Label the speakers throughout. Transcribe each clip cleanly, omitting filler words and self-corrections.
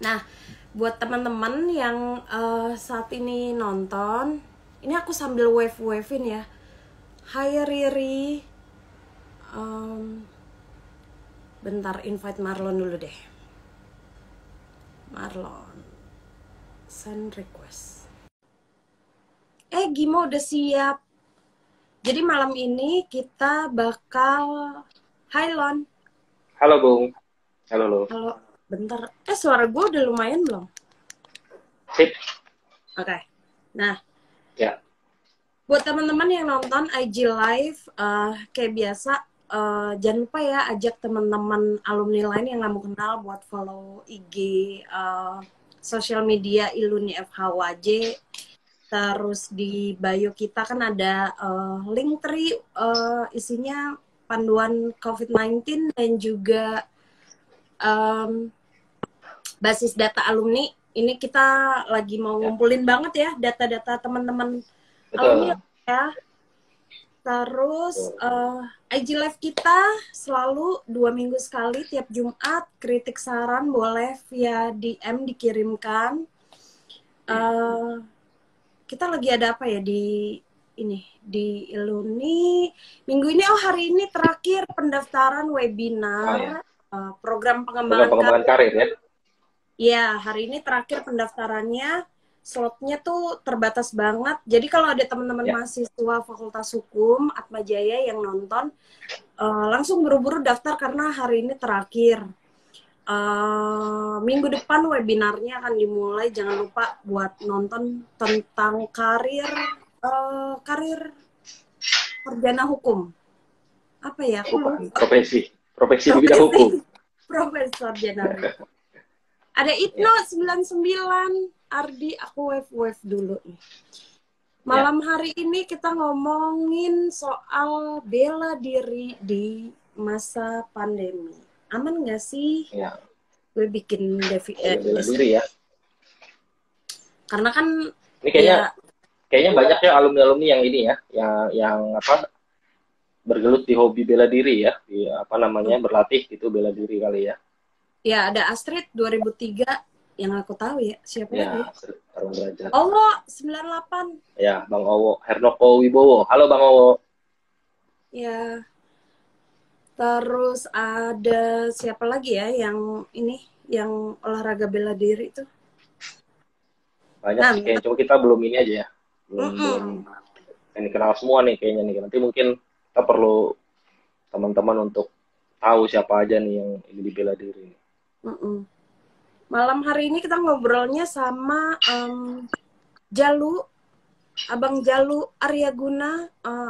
Speaker 1: Nah, buat teman-teman yang saat ini nonton, ini aku sambil wave-wavein ya. Hai Riri. Bentar invite Marlon dulu deh. Marlon. Send request. Gimo udah siap. Jadi malam ini kita bakal Hai Lon.
Speaker 2: Halo Bung. Halo lo.
Speaker 1: Halo. Bentar. Suara gue udah lumayan belum?
Speaker 2: Sip.
Speaker 1: Oke. Nah,
Speaker 2: Ya.
Speaker 1: buat teman-teman yang nonton IG Live, kayak biasa, jangan lupa ya ajak teman-teman alumni lain yang nggak mau kenal buat follow IG sosial media Iluni FHWJ. Terus di bio kita kan ada link tree, isinya panduan COVID-19 dan juga basis data alumni. Ini kita lagi mau ngumpulin banget ya data-data teman-teman alumni
Speaker 2: Betul.
Speaker 1: ya. Terus IG Live kita selalu 2 minggu sekali tiap Jumat. Kritik saran boleh via DM dikirimkan. Kita lagi ada apa ya di Iluni minggu ini? Hari ini terakhir pendaftaran webinar program pengembangan
Speaker 2: karir ya.
Speaker 1: Ya, hari ini terakhir pendaftarannya. Slotnya tuh terbatas banget. Jadi kalau ada teman-teman mahasiswa Fakultas Hukum Atma Jaya yang nonton, langsung buru-buru daftar karena hari ini terakhir. Minggu depan webinarnya akan dimulai. Jangan lupa buat nonton tentang karir sarjana hukum. Apa ya?
Speaker 2: Profesi di bidang hukum.
Speaker 1: Profesi sarjana hukum. Ada Itno 99. Ardi, aku wave dulu nih. Malam hari ini kita ngomongin soal bela diri di masa pandemi. Aman nggak sih?
Speaker 2: Ya.
Speaker 1: Gue bikin
Speaker 2: bela diri ya.
Speaker 1: Karena kan
Speaker 2: ini kayaknya banyak ya alumni-alumni yang ini ya, yang bergelut di hobi bela diri ya, di berlatih gitu bela diri kali ya.
Speaker 1: Ya, ada Astrid 2003 yang aku tahu ya. Siapa lagi?
Speaker 2: Ya,
Speaker 1: Owo 98.
Speaker 2: Ya, Bang Owo, Hernoko Wibowo. Halo Bang Owo.
Speaker 1: Ya. Terus ada siapa lagi ya yang olahraga bela diri itu?
Speaker 2: Banyak kayaknya, cuma kita belum ini aja ya. Belum yang dikenal semua nih kayaknya nih. Nanti mungkin kita perlu teman-teman untuk tahu siapa aja nih yang ini di bela diri.
Speaker 1: Malam hari ini kita ngobrolnya sama Abang Jalu Aryaguna,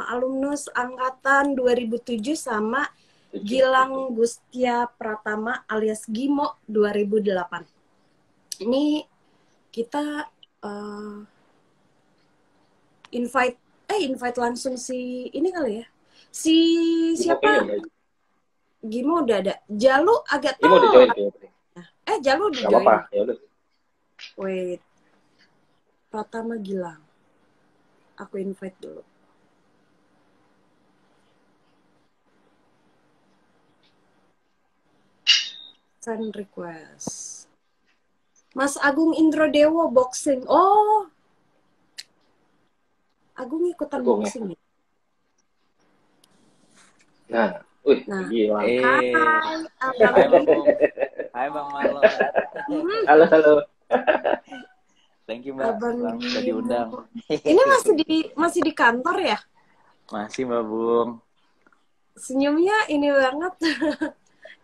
Speaker 1: alumnus angkatan 2007, sama Gilang Gustia Pratama alias Gimo 2008. Ini kita invite langsung si ini kali ya. Si siapa? Gimo udah ada. Jalu agak
Speaker 2: tahu. Gimo udah join kayaknya.
Speaker 1: Jalu udah join.
Speaker 2: Apa-apa, ya udah.
Speaker 1: Wait. Pratama Gilang. Aku invite dulu. Send request. Mas Agung Indrodewo boxing. Oh. Agung ikutan boxing ya?
Speaker 2: Nah, gila.
Speaker 3: Hai Bang Marlon.
Speaker 2: Halo.
Speaker 3: Thank you Mbak, sudah diundang.
Speaker 1: Ini masih di kantor ya?
Speaker 3: Masih Mbak Bung.
Speaker 1: Senyumnya ini banget.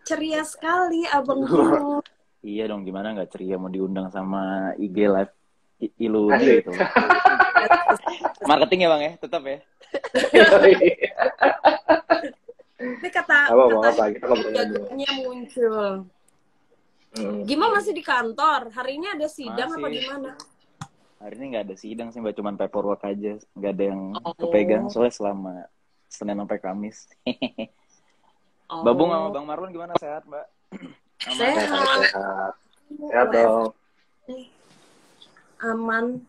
Speaker 1: Ceria sekali Abang Bung.
Speaker 3: Iya dong, gimana nggak ceria mau diundang sama IG Live Iluni gitu. Marketing ya Bang ya, tetap ya.
Speaker 1: Ini katanya muncul. Gimana masih di kantor? Hari ini ada sidang apa gimana?
Speaker 3: Hari ini nggak ada sidang sih Mbak, cuman paperwork aja. Nggak ada yang kepegang soalnya selama Senin sampai Kamis. Mbak Bung sama Bang Marlon gimana, sehat Mbak?
Speaker 2: Sehat dong.
Speaker 1: Aman.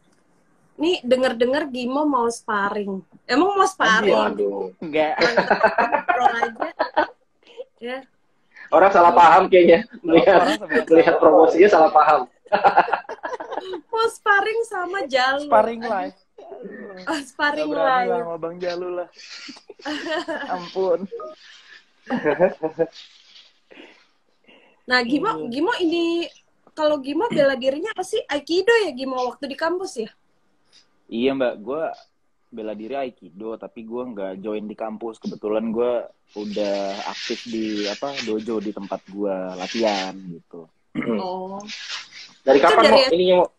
Speaker 1: Nih denger Gimo mau sparring. Emang mau sparring?
Speaker 2: Waduh.
Speaker 3: Enggak.
Speaker 1: Ngobrol aja. Ya.
Speaker 2: Orang salah paham kayaknya. Melihat promosinya salah paham.
Speaker 1: Mau sparring sama Jalu.
Speaker 3: Sparring live.
Speaker 1: Sparring
Speaker 3: Nggak berani
Speaker 1: live.
Speaker 3: lah sama Bang Jalu lah. Ampun.
Speaker 1: Nah, Gimo ini kalau Gimo bela dirinya apa sih? Aikido ya Gimo waktu di kampus ya?
Speaker 3: Iya Mbak, gue bela diri Aikido, tapi gue nggak join di kampus. Kebetulan gue udah aktif di dojo di tempat gue latihan gitu.
Speaker 1: Oh.
Speaker 2: Dari kapan
Speaker 1: dari
Speaker 2: mau ininya mau?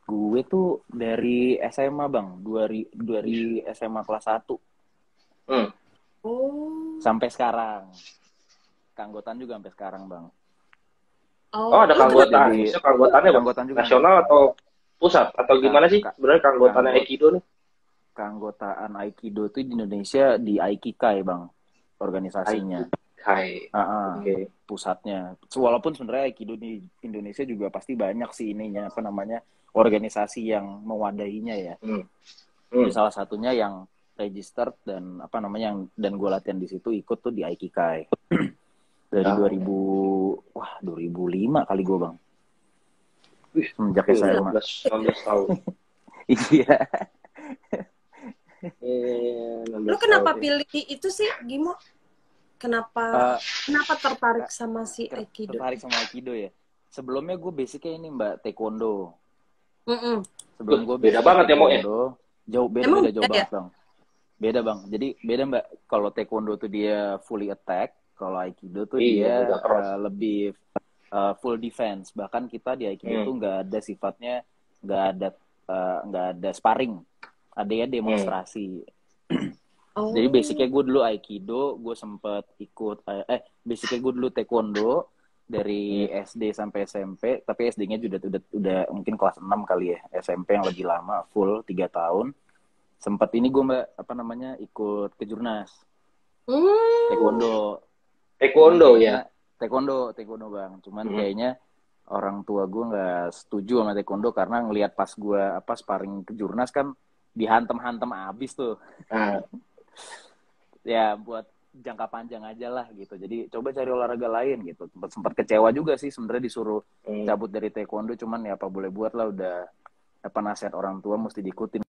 Speaker 3: Gue tuh dari SMA Bang, dari SMA kelas 1
Speaker 1: Oh.
Speaker 3: sampai sekarang. Keanggotaan juga sampai sekarang Bang.
Speaker 2: Oh, ada keanggotaan. Bisa keanggotaannya
Speaker 3: keanggotaan juga
Speaker 2: nasional atau pusat atau gimana sih sebenarnya keanggotaan Aikido nih?
Speaker 3: Keanggotaan Aikido tuh di Indonesia di Aikikai Bang, organisasinya.
Speaker 2: Aikikai.
Speaker 3: Okay. Pusatnya. Walaupun sebenarnya Aikido di Indonesia juga pasti banyak sih ininya organisasi yang mewadahinya ya. Salah satunya yang registered dan dan gue latihan di situ ikut tuh di Aikikai. Dari 2005 kali gue Bang. Semenjak SMA.
Speaker 2: 19 tahun.
Speaker 3: Iya.
Speaker 1: Lu kenapa pilih itu sih, Gimo? Kenapa tertarik sama si Aikido?
Speaker 3: Tertarik sama Aikido ya. Sebelumnya gue basicnya ini Mbak, Taekwondo.
Speaker 2: Sebelum gue beda banget ya Mo ya.
Speaker 3: Jauh banget Bang. Beda Bang. Jadi beda Mbak. Kalau Taekwondo tuh dia fully attack, kalau Aikido tuh dia lebih full defense. Bahkan kita di Aikido tuh nggak ada sifatnya, nggak ada sparring, ada ya demonstrasi. Jadi basicnya gue dulu Aikido, gue sempet ikut basicnya gue dulu Taekwondo dari SD sampai SMP, tapi SD-nya udah mungkin kelas 6 kali ya. SMP yang lebih lama full 3 tahun. Sempet ini gue ikut ke Jurnas. Taekwondo ya. Taekwondo Bang. Cuman kayaknya orang tua gue nggak setuju sama Taekwondo karena ngelihat pas gue sparring ke Jurnas kan dihantem-hantem abis tuh. Ya buat jangka panjang aja lah gitu. Jadi coba cari olahraga lain gitu. Sempat kecewa juga sih sebenarnya disuruh cabut dari Taekwondo, cuman ya apa boleh buat lah, udah nasihat orang tua mesti diikutin.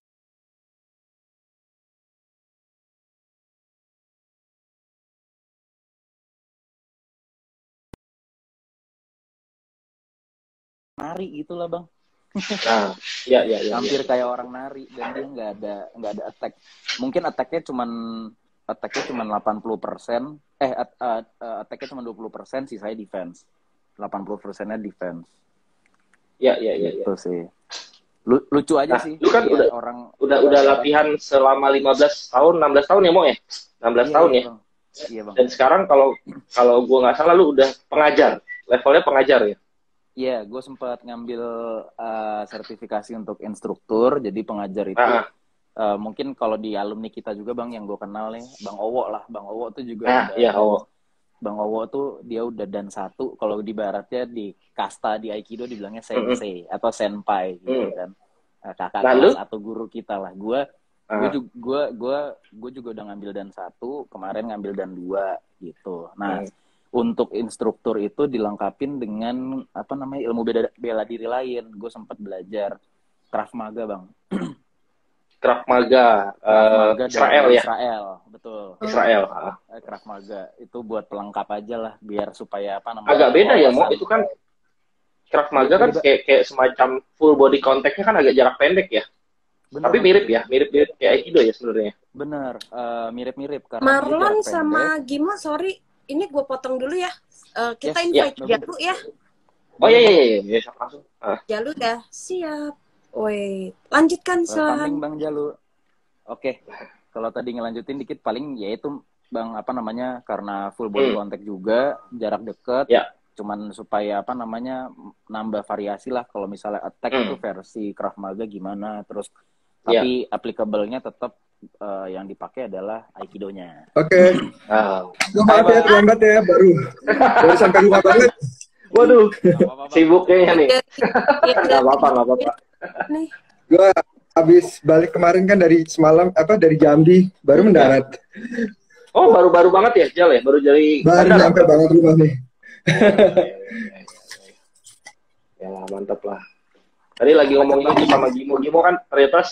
Speaker 3: Nari gitulah Bang.
Speaker 2: Iya.
Speaker 3: Hampir kayak orang nari, dan dia nggak ada attack. Mungkin attacknya cuma 80%. Attacknya cuma 20%, sisanya defense. 80%-nya defense.
Speaker 2: Iya.
Speaker 3: Itu sih. Lucu aja sih.
Speaker 2: Lu kan udah latihan selama 15 tahun, 16 tahun ya Mo ya? 16 tahun ya?
Speaker 3: Bang. Iya Bang.
Speaker 2: Dan sekarang kalau gue nggak salah lu udah pengajar. Levelnya pengajar ya?
Speaker 3: Iya, gue sempat ngambil sertifikasi untuk instruktur, jadi pengajar itu. Mungkin kalau di alumni kita juga Bang, yang gue kenal nih, Bang Owo lah. Bang Owo tuh juga
Speaker 2: Owo.
Speaker 3: Bang Owo tuh dia udah dan 1. Kalau di baratnya di kasta di Aikido dibilangnya sensei atau senpai gitu kan. Kakak kelas atau guru kita lah. Gue juga udah ngambil dan 1, kemarin ngambil dan 2 gitu. Nah, untuk instruktur itu dilengkapin dengan ilmu bela diri lain. Gue sempat belajar Krav Maga Bang.
Speaker 2: Krav Maga, Israel ya?
Speaker 3: Israel, betul.
Speaker 2: Israel.
Speaker 3: Krav Maga itu buat pelengkap aja lah, biar supaya
Speaker 2: agak beda ya Mo, itu kan Krav Maga kan kayak semacam full body contact-nya kan agak jarak pendek ya. Bener, tapi mirip kayak Aikido ya sebenarnya.
Speaker 3: Bener, mirip karena
Speaker 1: Marlon sama Gimo, sorry, ini gue potong dulu ya. Kita invite Jalu ya.
Speaker 2: Oh iya, langsung.
Speaker 1: Jalu dah siap. Wait, lanjutkan San.
Speaker 3: Bang Jalu. Oke. Kalau tadi ngelanjutin dikit paling yaitu Bang karena full body contact juga, jarak dekat. Cuman supaya nambah variasi lah. Kalau misalnya attack itu versi Krav Maga gimana, terus tapi applicable-nya tetap yang dipakai adalah Aikido-nya.
Speaker 4: Oke. Maaf ya, terlambat ya, baru sampai rumah banget.
Speaker 2: Waduh, sibuk kayaknya nih. Nggak apa-apa.
Speaker 1: Nih.
Speaker 4: Gue habis balik kemarin kan dari semalam, dari Jambi, baru mendarat.
Speaker 2: Oh, baru-baru banget ya, Jal ya? Baru dari
Speaker 4: Baru nyampe banget rumah nih.
Speaker 2: Ya lah, mantap lah. Tadi lagi ngomongin itu sama Gimo. Gimo kan ternyata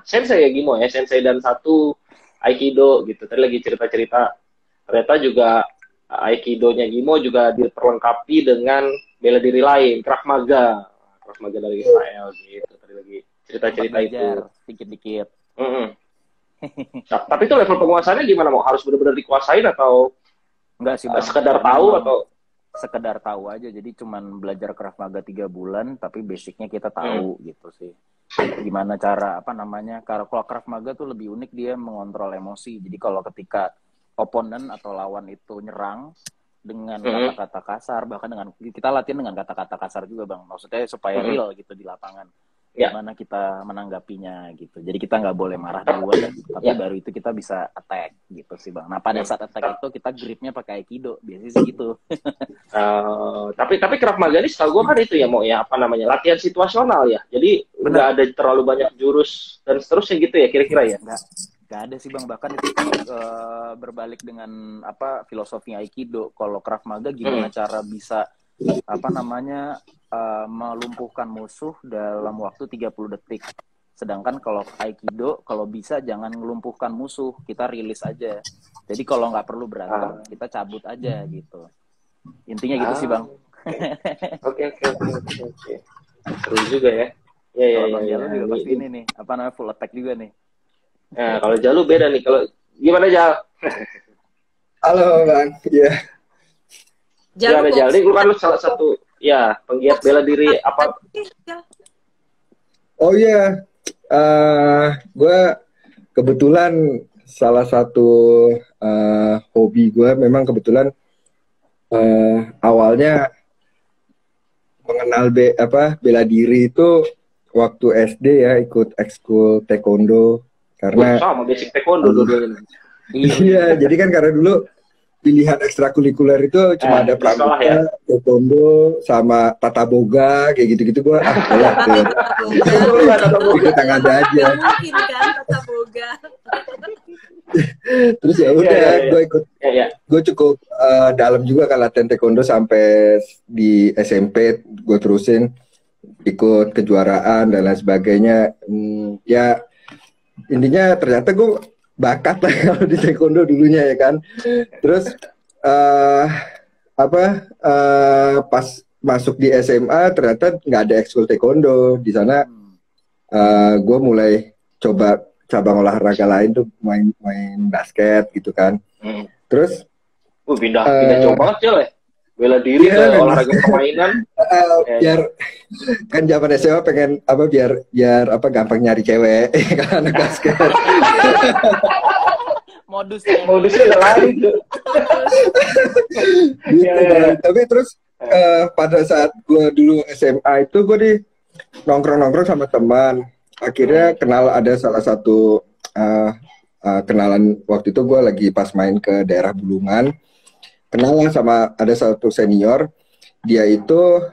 Speaker 2: sensei ya Gimo ya, sensei dan satu Aikido gitu. Tadi lagi cerita-cerita. Ternyata juga Aikido-nya Gimo juga diperlengkapi dengan bela diri lain, Krav Maga. Krav Maga dari Israel gitu. Tadi lagi cerita-cerita itu.
Speaker 3: Dikit-dikit.
Speaker 2: Tapi itu level penguasaannya gimana, mau harus benar-benar dikuasain atau
Speaker 3: enggak sih Bang?
Speaker 2: Sekedar tahu atau
Speaker 3: sekedar tahu aja, jadi cuman belajar Krav Maga 3 bulan tapi basicnya kita tahu gitu sih, gimana cara kalau Krav Maga tuh lebih unik, dia mengontrol emosi. Jadi kalau ketika oponen atau lawan itu nyerang dengan kata-kata kasar, bahkan dengan kita latihan dengan kata-kata kasar juga Bang, maksudnya supaya real gitu di lapangan. Gimana kita menanggapinya gitu. Jadi kita nggak boleh marah duluan, tapi baru itu kita bisa attack gitu sih Bang. Nah pada saat attack itu kita gripnya pakai Aikido, biasanya sih gitu.
Speaker 2: Tapi Krav Maga ini setahu gue kan itu ya mau ya latihan situasional ya. Jadi nggak ada terlalu banyak jurus dan seterusnya gitu ya kira-kira ya.
Speaker 3: Nggak ada sih Bang, bahkan itu berbalik dengan filosofi Aikido. Kalau Krav Maga gimana cara bisa melumpuhkan musuh dalam waktu 30 detik. Sedangkan kalau Aikido, kalau bisa jangan melumpuhkan musuh, kita rilis aja. Jadi kalau nggak perlu berantem, kita cabut aja gitu. Intinya gitu sih Bang.
Speaker 2: Oke. Seru juga ya.
Speaker 3: Kalau Bang Jalu juga pasti ini nih, full attack juga nih.
Speaker 2: Nah, kalau Jalu beda nih. Kalau gimana Jal?
Speaker 4: Halo Bang, iya.
Speaker 2: Jalu lu kan salah satu penggiat bela diri apa? Oh
Speaker 4: iya, gue kebetulan salah satu hobi gue memang kebetulan awalnya mengenal bela diri itu waktu SD ya, ikut ekskul taekwondo karena
Speaker 2: sama basic taekwondo dulu.
Speaker 4: Iya, jadi kan karena dulu pilihan ekstrakurikuler itu cuma ada pramuka, taekwondo, sama tata boga, kayak gitu-gitu gue ikut yang ada aja.
Speaker 1: Mungkin kan tata boga.
Speaker 4: Terus ya udah, gue ikut, gue cukup dalam juga kan latihan taekwondo sampai di SMP, gue terusin ikut kejuaraan dan lain sebagainya. Ya intinya ternyata gue bakat lah kalau di taekwondo dulunya ya kan. Terus pas masuk di SMA ternyata nggak ada ekskul taekwondo di sana. Gue mulai coba cabang olahraga lain tuh, main basket gitu kan. Terus
Speaker 2: pindah jauh banget ya bela diri ke olahraga permainan.
Speaker 4: Biar kan zaman SMA pengen biar gampang nyari cewek kan, anak basket.
Speaker 2: Modusnya udah lain tuh.
Speaker 4: Tapi terus pada saat gue dulu SMA itu gue di nongkrong sama teman. Akhirnya kenal, ada salah satu kenalan waktu itu gue lagi pas main ke daerah Bulungan. Kenalan sama ada satu senior, dia itu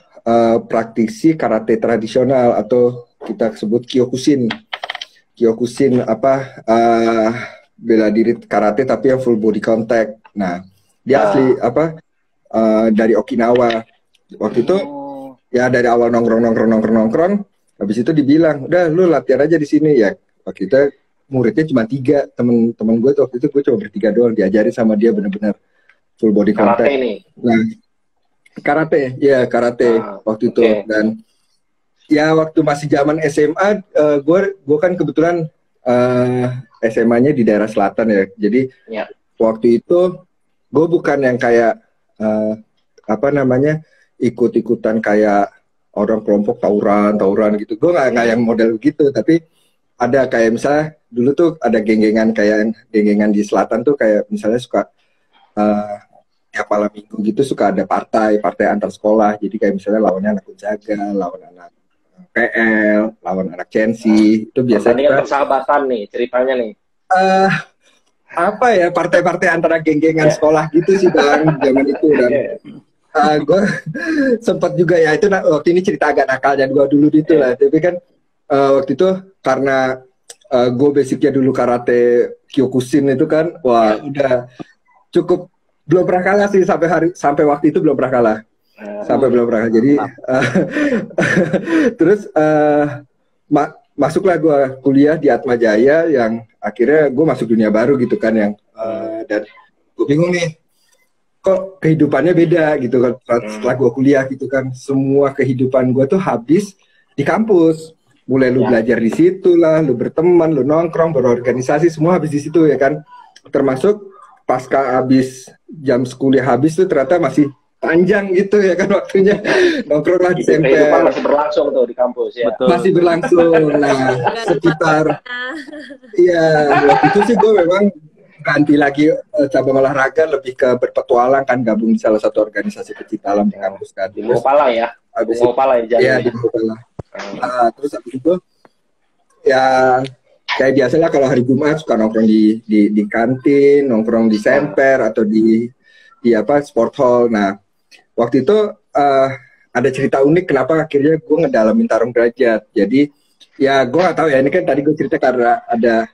Speaker 4: praktisi karate tradisional atau kita sebut Kyokushin. Kyokushin bela diri karate tapi yang full body contact. Nah, dia asli dari Okinawa. Waktu itu ya dari awal nongkrong, habis itu dibilang, "Udah lu latihan aja di sini ya." Waktu itu muridnya cuma 3, temen gue tuh waktu itu gue cuma bertiga doang, diajarin sama dia benar-benar full body contact.
Speaker 2: Karate ini.
Speaker 4: Nah, karate waktu itu. Dan ya waktu masih zaman SMA, gue kan kebetulan SMA-nya di daerah selatan ya. Jadi waktu itu gue bukan yang kayak ikut-ikutan kayak orang kelompok tawuran gitu. Gue nggak yang model gitu, tapi ada kayak misalnya dulu tuh ada geng-gengan geng-gengan di selatan tuh kayak misalnya suka tiap malam minggu gitu suka ada partai antar sekolah. Jadi kayak misalnya lawannya anak Gonzaga, lawan anak PL, lawan anak Chelsea. Itu biasanya
Speaker 2: ini kan persahabatan nih ceritanya nih.
Speaker 4: Partai-partai antara geng-gengan sekolah gitu sih Bang, zaman itu. Dan gue sempat juga ya, itu waktu ini cerita agak nakal dan gue dulu gitu lah. Tapi kan waktu itu karena gue basicnya dulu karate Kyokushin itu kan, wah udah cukup, belum pernah kalah sih sampai waktu itu belum pernah kalah. Sampai belum pernah. Jadi terus masuklah gue kuliah di Atma Jaya yang akhirnya gue masuk dunia baru gitu kan, yang dan gue bingung nih, kok kehidupannya beda gitu kan setelah gue kuliah gitu kan. Semua kehidupan gue tuh habis di kampus. Mulai lu belajar di situ lah, lu berteman, lu nongkrong, berorganisasi, semua habis di situ ya kan. Termasuk pasca habis jam kuliah habis tuh ternyata masih panjang gitu ya kan waktunya. Nongkrong lah di SMP.
Speaker 2: Kehidupan masih berlangsung tuh di kampus ya.
Speaker 3: Betul.
Speaker 4: Masih berlangsung. Nah, sekitar iya, waktu itu sih gue memang ganti lagi cabang olahraga, lebih ke berpetualang kan, gabung di salah satu organisasi pecinta alam di kampus kan.
Speaker 2: Di Mopala ya. Di Mopala ya.
Speaker 4: Iya, di Mopala. Terus habis itu ya kayak biasanya kalau hari Jumat suka nongkrong di kantin, nongkrong di semper atau di apa sport hall. Nah, waktu itu ada cerita unik kenapa akhirnya gue ngedalamin tarung derajat. Jadi ya gue gak tahu ya, ini kan tadi gue cerita karena ada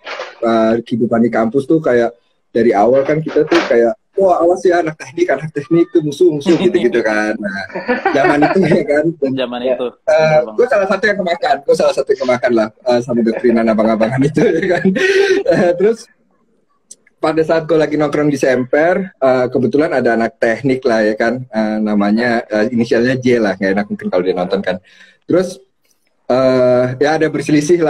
Speaker 4: kehidupan di kampus tuh kayak dari awal kan kita tuh kayak wah awas ya anak teknik tuh musuh gitu kan. Nah, zaman itu ya kan.
Speaker 3: Zaman itu.
Speaker 4: Gue salah satu yang kemakan lah sama doktrinan abang-abangan itu ya kan. Terus pada saat gue lagi nongkrong di semper, kebetulan ada anak teknik lah ya kan, namanya inisialnya J lah, nggak enak mungkin kalau dia nonton kan. Terus ya ada berselisih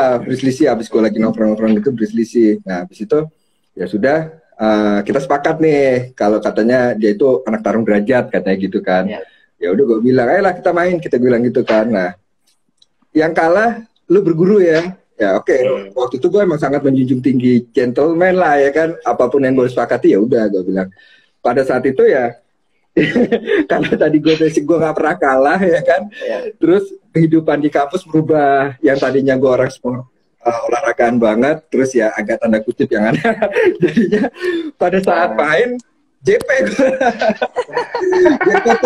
Speaker 4: habis gue lagi nongkrong itu berselisih. Nah habis itu ya sudah. Kita sepakat nih kalau katanya dia itu anak tarung derajat katanya gitu kan. Ya udah gue bilang ayolah kita bilang gitu kan. Nah yang kalah lu berguru ya oke. Waktu itu gue emang sangat menjunjung tinggi gentleman lah ya kan, apapun yang gue sepakati ya udah gue bilang. Pada saat itu ya karena tadi gue nggak pernah kalah ya kan. Terus kehidupan di kampus berubah, yang tadinya gue orang sport olahragaan banget, terus ya agak tanda kutip yang aneh. Jadinya pada saat main JP tuh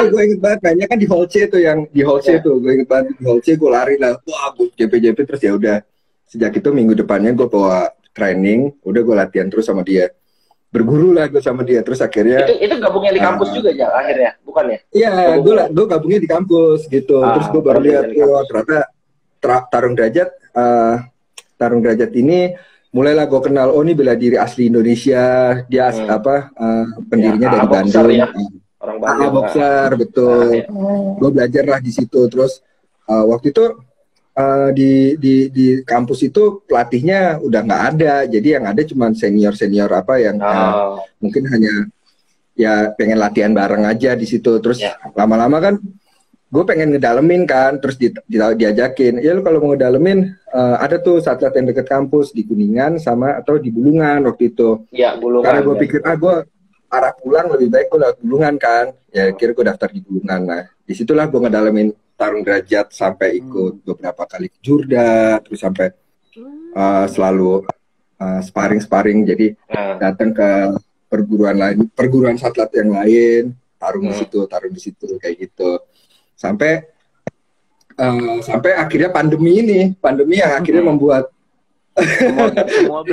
Speaker 4: gue inget banget, kayaknya kan di Hall C tuh, yang di Hall C tuh gue inget banget, di Hall C gue lari lah, wah gue JP terus ya udah. Sejak itu minggu depannya gue bawa training, udah gue latihan terus sama dia, berguru lah gue sama dia. Terus akhirnya
Speaker 2: itu gabungnya di kampus juga ya akhirnya, bukan ya?
Speaker 4: Iya, gue gabungnya di kampus gitu. Terus gue baru lihat ternyata tarung derajat ini mulailah gue kenal, oh ini bela diri asli Indonesia, dia pendirinya dari Bandung ya. Orang Bandung boxer betul. Gue belajar lah di situ. Terus waktu itu di kampus itu pelatihnya udah nggak ada, jadi yang ada cuma senior apa yang mungkin hanya ya pengen latihan bareng aja di situ. Terus lama-lama kan gue pengen ngedalemin kan, terus diajakin, ya lu kalau mau ngedalemin ada tuh satlat yang deket kampus di Kuningan atau di Bulungan waktu itu. Iya, Bulungan. Karena gue pikir gue arah pulang lebih baik gue lewat Bulungan kan, ya kira gue daftar di Bulungan. Nah disitulah gue ngedalemin tarung derajat sampai ikut beberapa kali ke Jurda, terus sampai selalu sparring, jadi datang ke perguruan satlat yang lain, tarung di situ kayak gitu. Sampai akhirnya pandemi yang akhirnya membuat semua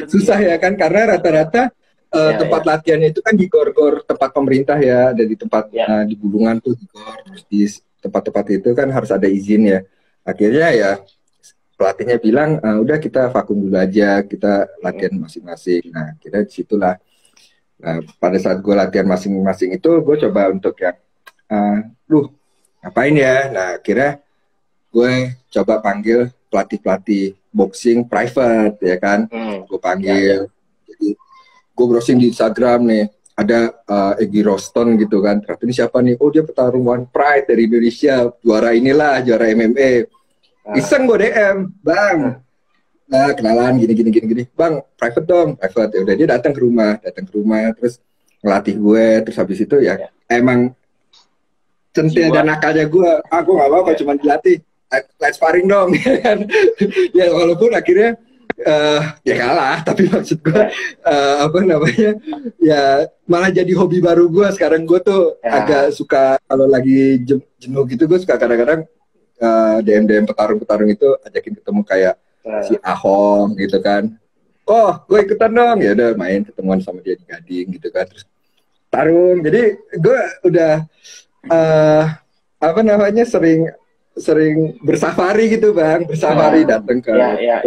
Speaker 4: susah ya kan, karena rata-rata tempat latihannya itu kan di gor-gor tempat pemerintah ya, ada di tempat di Bulungan tuh di gor, terus di tempat-tempat itu kan harus ada izin ya. Akhirnya ya pelatihnya bilang udah kita vakum dulu aja, kita latihan masing-masing. Nah kita disitulah. Nah pada saat gue latihan masing-masing itu gue coba untuk yang ngapain ya. Nah akhirnya gue coba panggil pelatih boxing private ya kan. Gue panggil, jadi gue browsing di Instagram nih, ada Egy Roston gitu kan. Ternyata ini siapa nih? Oh dia petarung One Pride dari Indonesia, juara MMA. Iseng gue DM, bang, nah kenalan gini, bang private dong, private. Ya udah, dia datang ke rumah, terus ngelatih gue. Terus habis itu ya emang centil dan nakalnya gue, aku nggak mau kalau cuma dilatih, let's sparring dong. Ya walaupun akhirnya ya kalah, tapi maksud gue ya malah jadi hobi baru gue sekarang. Gue tuh agak suka kalau lagi jenuh gitu, gue suka kadang-kadang DM petarung itu ajakin ketemu kayak si Ahong gitu kan, kok gue ikutan dong, ya udah main ketemuan sama dia di Gading gitu kan, terus tarung. Jadi gue udah apa namanya sering bersafari gitu bang, bersafari datang ke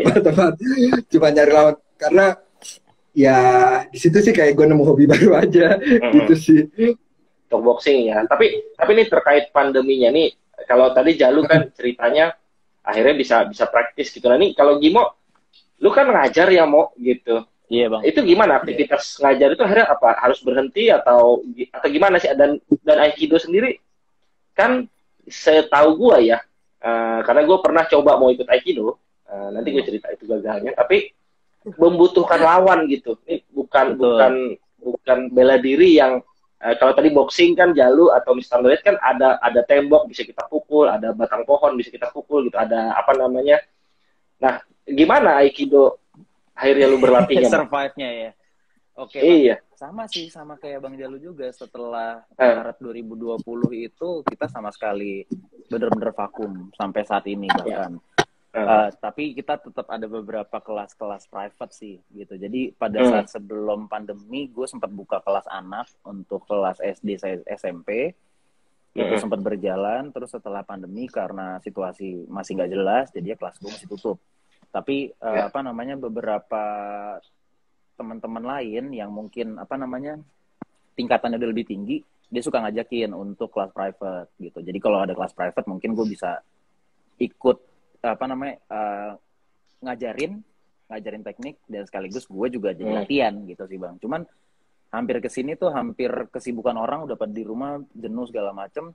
Speaker 4: tempat-tempat cuma nyari lawan, karena ya di situ sih kayak gue nemu hobi baru aja gitu sih.
Speaker 2: Untuk boxing ya. Tapi ini terkait pandeminya nih, kalau tadi Jalu kan ceritanya akhirnya bisa praktis gitu. Nah nih kalau Gimo, lu kan ngajar ya Mo gitu.
Speaker 3: Iya bang.
Speaker 2: Itu gimana aktivitas ngajar itu akhirnya apa? Harus berhenti atau gimana sih? Dan Aikido sendiri kan setahu gua ya, karena gue pernah coba mau ikut Aikido, nanti gue cerita itu gagalnya. Tapi membutuhkan lawan gitu. Ini bukan bela diri yang kalau tadi boxing kan Jalu atau Mr. Android kan ada tembok bisa kita pukul, ada batang pohon bisa kita pukul gitu, ada apa namanya. Nah, gimana Aikido akhirnya lu berlatihnya?
Speaker 3: Survive-nya ya. Oke.
Speaker 2: Iya.
Speaker 3: Sama sih, sama kayak Bang Jalu juga. Setelah Maret 2020 itu kita sama sekali bener-bener vakum sampai saat ini bahkan. Tapi kita tetap ada beberapa kelas-kelas private sih gitu. Jadi pada saat sebelum pandemi gue sempat buka kelas anak untuk kelas SD SMP itu sempat berjalan. Terus setelah pandemi karena situasi masih nggak jelas, jadi kelas gue masih tutup. Tapi apa namanya beberapa teman-teman lain yang mungkin apa namanya tingkatannya udah lebih tinggi, dia suka ngajakin untuk kelas private gitu. Jadi kalau ada kelas private mungkin gue bisa ikut apa namanya ngajarin teknik dan sekaligus gue juga jadi latihan gitu sih bang. Cuman hampir kesini tuh hampir kesibukan orang udah pada di rumah jenuh segala macem,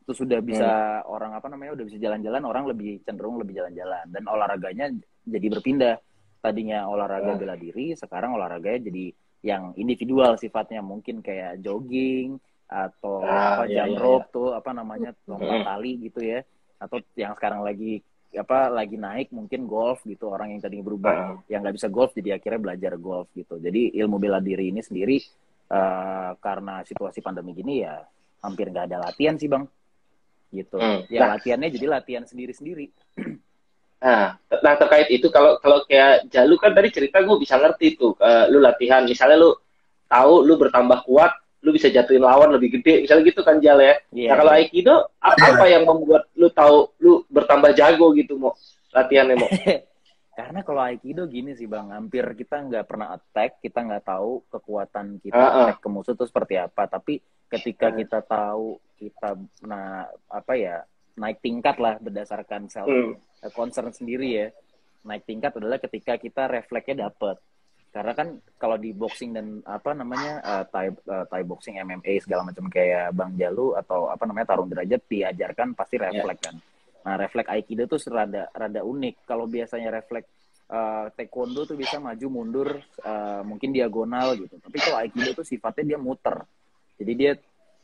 Speaker 3: terus sudah bisa orang apa namanya udah bisa jalan-jalan, orang lebih cenderung lebih jalan-jalan dan olahraganya jadi berpindah. Tadinya olahraga bela diri, sekarang olahraganya jadi yang individual sifatnya, mungkin kayak jogging atau jump rope tuh apa namanya lompat tali gitu ya, atau yang sekarang lagi naik mungkin golf gitu, orang yang tadinya berubah yang nggak bisa golf jadi akhirnya belajar golf gitu. Jadi ilmu bela diri ini sendiri karena situasi pandemi gini ya hampir nggak ada latihan sih bang gitu. Latihannya jadi latihan sendiri-sendiri.
Speaker 2: Nah terkait itu kalau kayak Jalu kan tadi cerita gue bisa ngerti tuh, lu latihan misalnya lu tahu lu bertambah kuat, lu bisa jatuhin lawan lebih gede misalnya gitu kan Jal ya. Nah kalau Aikido apa yang membuat lu tahu lu bertambah jago gitu Mo latihannya Mo?
Speaker 3: Karena kalau Aikido gini sih bang, hampir kita nggak pernah attack, kita nggak tahu kekuatan kita attack ke musuh itu seperti apa. Tapi ketika kita tahu kita naik tingkat lah berdasarkan self concern sendiri ya. Naik tingkat adalah ketika kita refleksnya dapet. Karena kan kalau di boxing dan apa namanya Thai boxing, MMA segala macam kayak Bang Jalu atau apa namanya tarung derajat diajarkan pasti refleks kan. Nah refleks Aikido tuh rada unik. Kalau biasanya refleks Taekwondo tuh bisa maju mundur mungkin diagonal gitu. Tapi kalau Aikido tuh sifatnya dia muter. Jadi dia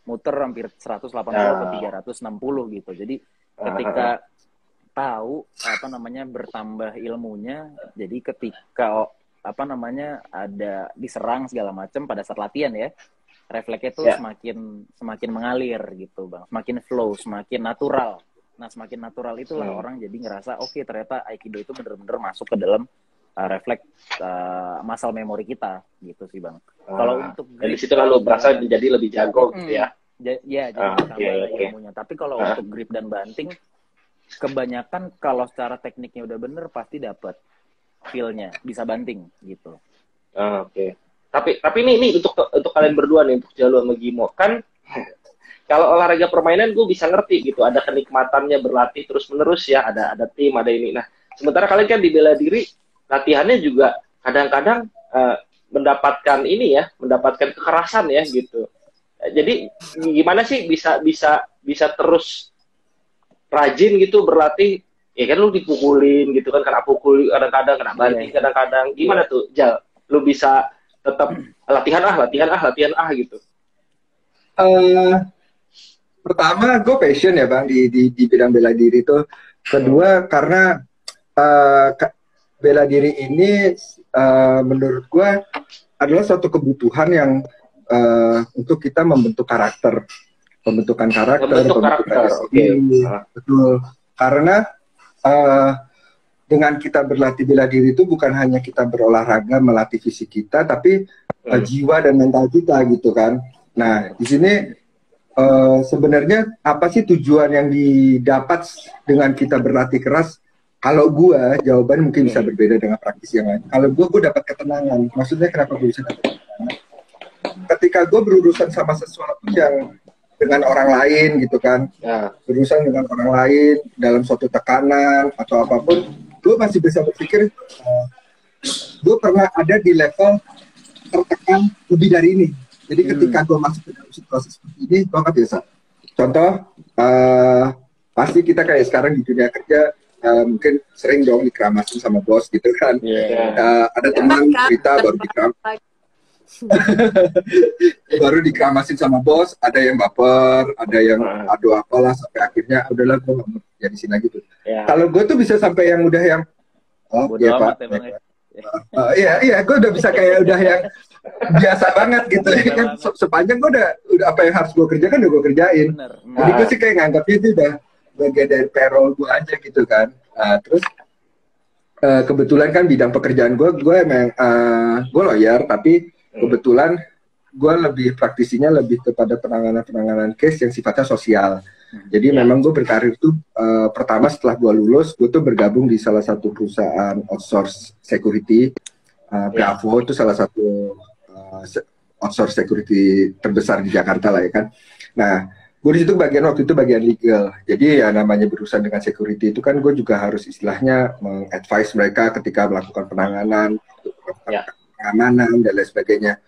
Speaker 3: muter hampir 180 ke 360 gitu. Jadi ketika tahu apa namanya bertambah ilmunya, jadi ketika apa namanya ada diserang segala macam pada saat latihan ya, refleksnya tuh semakin mengalir gitu bang, semakin flow, semakin natural. Nah semakin natural itulah orang jadi ngerasa oke, ternyata Aikido itu bener-bener masuk ke dalam refleks muscle memory kita gitu sih bang. Kalau untuk
Speaker 2: dari situ lalu berasa menjadi lebih jago gitu ya.
Speaker 3: Ya jadi tambah ilmunya. Tapi kalau untuk grip dan banting, kebanyakan kalau secara tekniknya udah bener pasti dapat feel-nya, bisa banting gitu.
Speaker 2: Oke. Tapi ini untuk kalian berdua nih, untuk Jalu sama Gimo kan. Kalau olahraga permainan gue bisa ngerti gitu, ada kenikmatannya berlatih terus menerus ya, ada tim, ada ini. Nah, sementara kalian kan di bela diri, latihannya juga kadang-kadang mendapatkan kekerasan ya gitu. Jadi gimana sih bisa terus rajin gitu berlatih? Ya kan lu dipukulin gitu kan, kena pukul kadang-kadang, kena banting kadang-kadang. Gimana tuh Jal? Lu bisa tetap latihan gitu.
Speaker 4: Pertama, gue passion ya bang di bidang bela diri itu. Kedua, karena bela diri ini menurut gue adalah suatu kebutuhan yang untuk kita membentuk karakter, pembentukan karakter.
Speaker 2: Betul.
Speaker 4: Karena dengan kita berlatih bela diri itu bukan hanya kita berolahraga melatih fisik kita, tapi jiwa dan mental kita gitu kan. Nah di sini sebenarnya apa sih tujuan yang didapat dengan kita berlatih keras? Kalau gue, jawaban mungkin bisa berbeda dengan praktisi yang lain. Kalau gue dapat ketenangan. Maksudnya kenapa gue bisa dapat ketenangan? Ketika gue berurusan sama sesuatu yang dengan orang lain gitu kan, berurusan dengan orang lain dalam suatu tekanan atau apapun, gue masih bisa berpikir, gue pernah ada di level tertekan lebih dari ini. Jadi ketika gue masuk ke dalam situasi seperti ini, gue nggak biasa. Contoh, pasti kita kayak sekarang di dunia kerja, mungkin sering dong dikeramasin sama bos gitu kan. Ada teman cerita baru dikeramasin sama bos, ada yang baper, ada yang aduh apalah, sampai akhirnya udahlah gue nggak mau kerja di sini gitu. Kalau gue tuh bisa sampai yang udah yang iya pak, iya gue udah bisa kayak udah yang biasa banget gitu ya kan. Sepanjang gue udah apa yang harus gue kerjakan udah gue kerjain. Jadi gue sih kayak nganggapnya itu udah bagian dari payroll gue aja gitu kan. Terus kebetulan kan bidang pekerjaan gue emang gue lawyer, tapi kebetulan gue lebih praktisinya lebih kepada penanganan case yang sifatnya sosial. Jadi memang gue berkarir tuh pertama setelah gue lulus, gue tuh bergabung di salah satu perusahaan outsource security. Bravo itu salah satu outsource security terbesar di Jakarta lah ya kan. Nah, gue di situ waktu itu bagian legal. Jadi ya namanya berurusan dengan security itu kan gue juga harus istilahnya mengadvise mereka ketika melakukan penanganan dan lain sebagainya.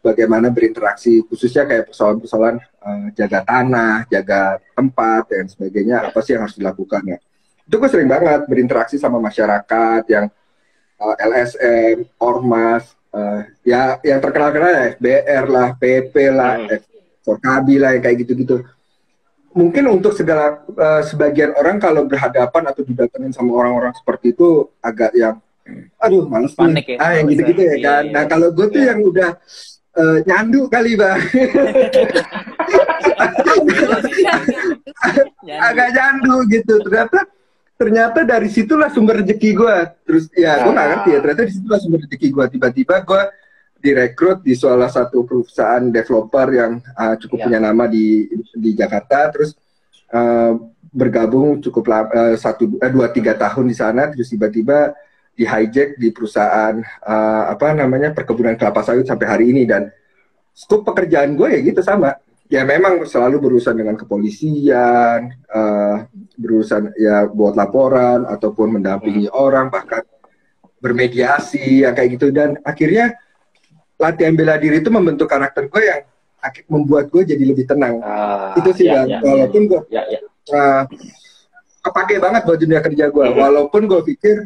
Speaker 4: Bagaimana berinteraksi, khususnya kayak persoalan-persoalan jaga tanah, jaga tempat dan sebagainya, apa sih yang harus dilakukan ya. Itu gue sering banget berinteraksi sama masyarakat yang LSM, Ormas, ya yang terkenal-kenal ya, FBR lah, PP lah, Forkabi lah, yang kayak gitu-gitu. Mungkin untuk sebagian orang kalau berhadapan atau didatengin sama orang-orang seperti itu agak yang aduh males nih, yang gitu-gitu ya kan. Nah kalau gue tuh yang udah nyandu kali bang, agak nyandu gitu. Ternyata dari situlah sumber rezeki gue. Terus ya gue nggak ngerti ya, ternyata di situlah sumber rezeki gue. Tiba-tiba gue direkrut di salah satu perusahaan developer yang cukup punya nama di Jakarta. Terus bergabung cukup 2-3 tahun di sana. Terus tiba-tiba di hijack di perusahaan perkebunan kelapa sawit sampai hari ini. Dan skop pekerjaan gue ya gitu sama. Ya memang selalu berurusan dengan kepolisian, berurusan ya buat laporan ataupun mendampingi orang, bahkan bermediasi ya kayak gitu. Dan akhirnya latihan bela diri itu membentuk karakter gue yang membuat gue jadi lebih tenang. Itu sih walaupun gue kepake banget buat dunia kerja gue. Walaupun gue pikir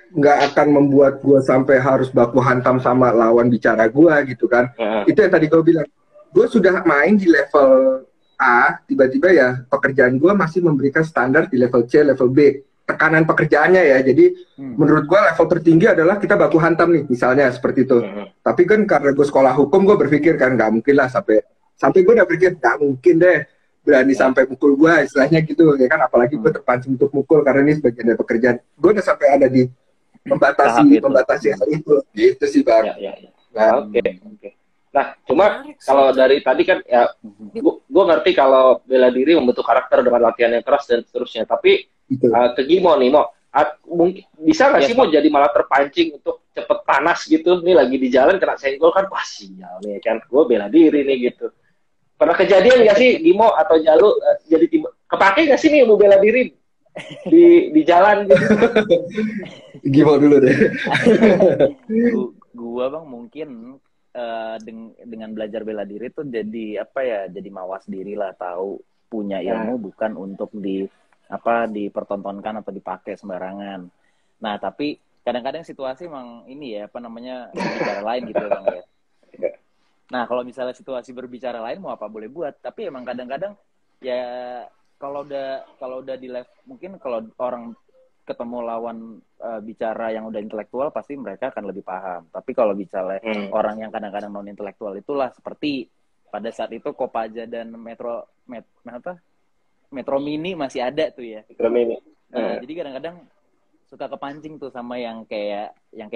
Speaker 4: nggak akan membuat gue sampai harus baku hantam sama lawan bicara gue gitu kan. Itu yang tadi gue bilang. Gue sudah main di level A, tiba-tiba ya pekerjaan gue masih memberikan standar di level C, level B. Tekanan pekerjaannya ya, jadi menurut gue level tertinggi adalah kita baku hantam nih, misalnya seperti itu. Tapi kan karena gue sekolah hukum, gue berpikir kan nggak mungkin lah sampai gue udah berpikir nggak mungkin deh berani sampai pukul gue, istilahnya gitu ya kan. Apalagi gue terpancing untuk mukul karena ini sebagian dari pekerjaan. Gue udah sampai ada di membatasi hal itu. Gitu sih bang.
Speaker 2: Oke. Nah, cuma kalau dari tadi kan ya, gue ngerti kalau bela diri membentuk karakter dengan latihan yang keras dan seterusnya. Tapi ke Gimo nih, mungkin bisa nggak sih mau jadi malah terpancing untuk cepet panas gitu? Nih lagi di jalan kena senggol kan, wah sial nih kan, gue bela diri nih gitu. Pernah kejadian nggak sih Gimo atau Jalu jadi kepake nggak sih nih mau bela diri di jalan gitu?
Speaker 4: Gimo dulu deh.
Speaker 3: Gua bang mungkin dengan belajar bela diri tuh jadi jadi mawas diri lah, tahu punya ilmu bukan untuk dipertontonkan atau dipakai sembarangan. Nah tapi kadang-kadang situasi emang ini ya berbicara lain gitu bang ya. Nah kalau misalnya situasi berbicara lain mau apa boleh buat, tapi emang kadang-kadang ya kalau udah di level, mungkin kalau orang ketemu lawan bicara yang udah intelektual pasti mereka akan lebih paham. Tapi kalau bicara orang yang kadang-kadang non intelektual, itulah seperti pada saat itu Kopaja dan Metro Mini masih ada tuh ya.
Speaker 2: Metro Mini.
Speaker 3: Jadi kadang-kadang suka kepancing tuh sama yang kayak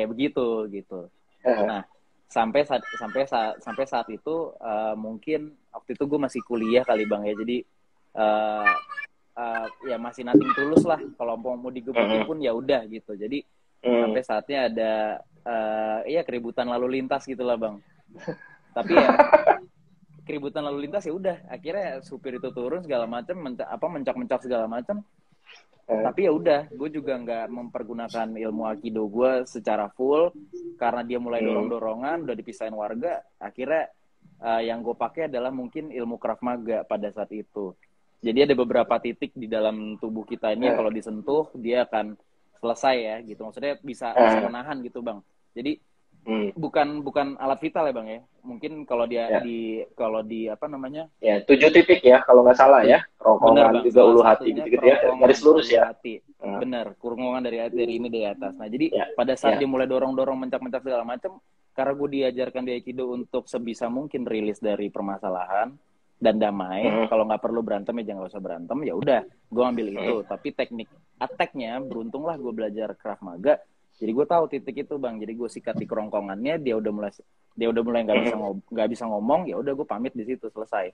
Speaker 3: begitu gitu. Nah, sampai saat itu mungkin waktu itu gue masih kuliah kali Bang ya. Jadi ya masih nothing tulus lah, kalau mau digebukin pun ya udah gitu. Jadi sampai saatnya ada ya keributan lalu lintas gitulah Bang. Tapi ya keributan lalu lintas ya udah, akhirnya supir itu turun segala macam, mencak segala macam. Tapi ya udah, gue juga nggak mempergunakan ilmu Aikido gue secara full karena dia mulai dorong-dorongan, udah dipisahin warga. Akhirnya yang gue pakai adalah mungkin ilmu Krav Maga pada saat itu. Jadi ada beberapa titik di dalam tubuh kita ini kalau disentuh dia akan selesai ya gitu. Maksudnya bisa menahan gitu Bang. Jadi bukan alat vital ya Bang ya. Mungkin kalau di apa namanya?
Speaker 2: Ya, 7 titik ya kalau nggak salah ya. Kerongkongan juga ulu hati gitu ya. Garis lurus ya.
Speaker 3: Bener, kerongkongan dari ini dari atas. Nah, jadi pada saat dia mulai dorong-dorong mencak-mencak segala macam, karena gue diajarkan di Aikido untuk sebisa mungkin rilis dari permasalahan dan damai. Kalau nggak perlu berantem ya jangan usah berantem. Ya udah, gue ambil itu. Tapi teknik attack-nya, beruntunglah gue belajar Krav Maga. Jadi gue tahu titik itu Bang. Jadi gue sikat di kerongkongannya, dia udah mulai nggak bisa ngomong. Ya udah gue pamit di situ, selesai.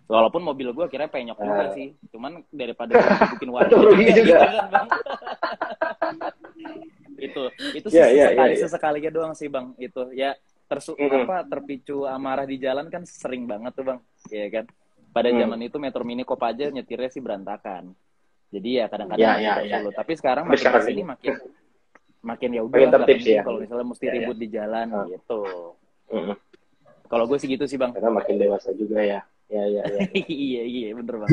Speaker 3: Walaupun mobil gue kira penyok juga sih. Cuman daripada bikin warga juga kan Bang. itu sesekalinya doang sih Bang. Itu ya terpicu amarah di jalan kan sering banget tuh Bang, ya kan. Pada zaman itu Metro Mini Kopaja nyetirnya sih berantakan. Jadi ya kadang-kadang dulu. Tapi sekarang makin kesini makin ya udah kalau misalnya mesti ribut di jalan gitu. Kalau gue sih gitu sih Bang.
Speaker 2: Karena makin dewasa juga ya. Ya.
Speaker 3: Iya bener Bang.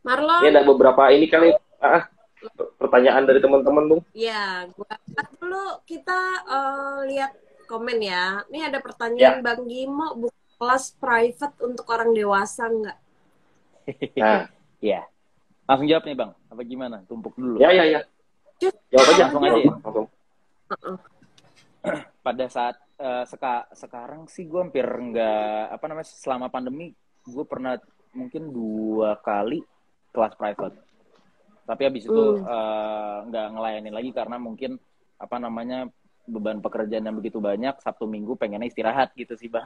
Speaker 1: Marlon.
Speaker 2: Ini ada beberapa ini kali pertanyaan dari teman-teman Bung.
Speaker 1: Ya, gua dulu kita lihat komen ya. Ini ada pertanyaan Bang Gimo, buka kelas private untuk orang dewasa nggak?
Speaker 2: Nah,
Speaker 3: ya. Langsung jawab nih Bang. Apa gimana? Tumpuk dulu.
Speaker 2: Ya. Jawab aja.
Speaker 3: Langsung aja ya. Pada saat sekarang sih gue hampir nggak selama pandemi gue pernah mungkin 2 kali kelas private. Tapi habis itu nggak ngelayanin lagi karena mungkin beban pekerjaan yang begitu banyak, Sabtu Minggu pengennya istirahat gitu sih Bang.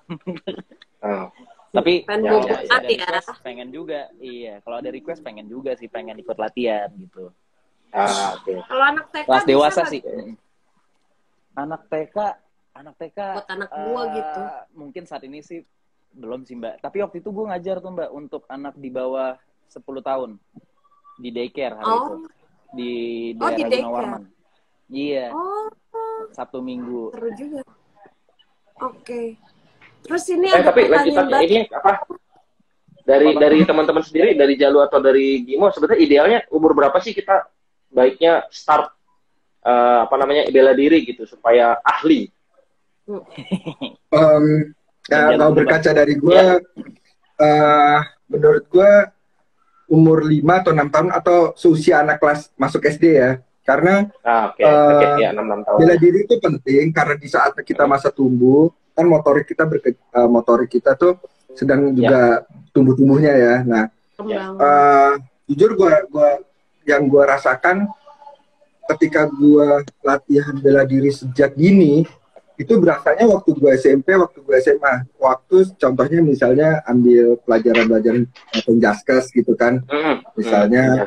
Speaker 3: Tapi pengen juga, iya. Kalau ada request pengen juga sih, pengen ikut latihan gitu.
Speaker 2: Okay.
Speaker 1: Kalau anak TK
Speaker 3: kelas dewasa sih. Anak TK
Speaker 1: buat anak gua gitu.
Speaker 3: Mungkin saat ini sih belum sih Mbak. Tapi waktu itu gue ngajar tuh Mbak untuk anak di bawah 10 tahun di daycare hari itu. Di daerah Gunawarman. Iya. Sabtu Minggu.
Speaker 1: Seru juga. Oke. Terus ini
Speaker 2: tapi lanjutannya ini apa? Dari teman-teman sendiri, dari Jalu atau dari Gimo, sebenarnya idealnya umur berapa sih kita baiknya start bela diri gitu supaya ahli?
Speaker 4: Kalau berkaca dari gue, menurut gue umur 5 atau 6 tahun atau seusia anak kelas masuk SD ya. Karena
Speaker 2: 6 tahun.
Speaker 4: Bela diri itu penting karena di saat kita masa tumbuh kan motorik kita tuh sedang juga tumbuh-tumbuhnya ya. Nah, jujur yang gue rasakan ketika gue latihan bela diri sejak dini itu berasanya waktu gue SMP, waktu gue SMA. Waktu contohnya misalnya ambil pelajaran penjaskes gitu kan. Misalnya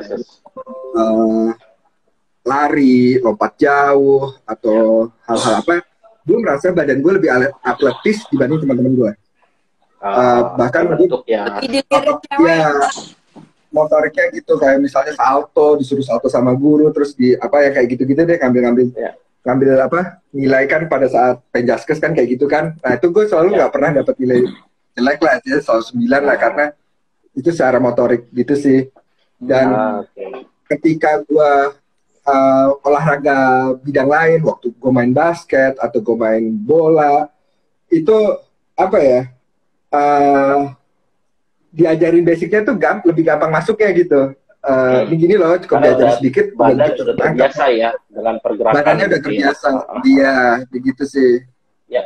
Speaker 4: lari, lompat jauh, atau hal-hal apa. Gue merasa badan gue lebih atletis dibanding teman-teman gue. Bahkan motoriknya gitu, kayak misalnya disuruh salto sama guru, terus kayak gitu-gitu deh, ngambil nilai kan pada saat penjaskes kan kayak gitu kan. Nah itu gue selalu nggak pernah dapat nilai jelek lah, ya selalu 9 lah, karena itu secara motorik gitu sih. Dan ketika gue olahraga bidang lain, waktu gue main basket atau gue main bola, itu diajarin basicnya tuh lebih gampang masuknya gitu. Ini gini loh, cukup diajarin sedikit,
Speaker 2: badan sudah terbiasa ya dengan pergerakan.
Speaker 4: Badannya udah terbiasa, dia begitu sih.
Speaker 2: Ya.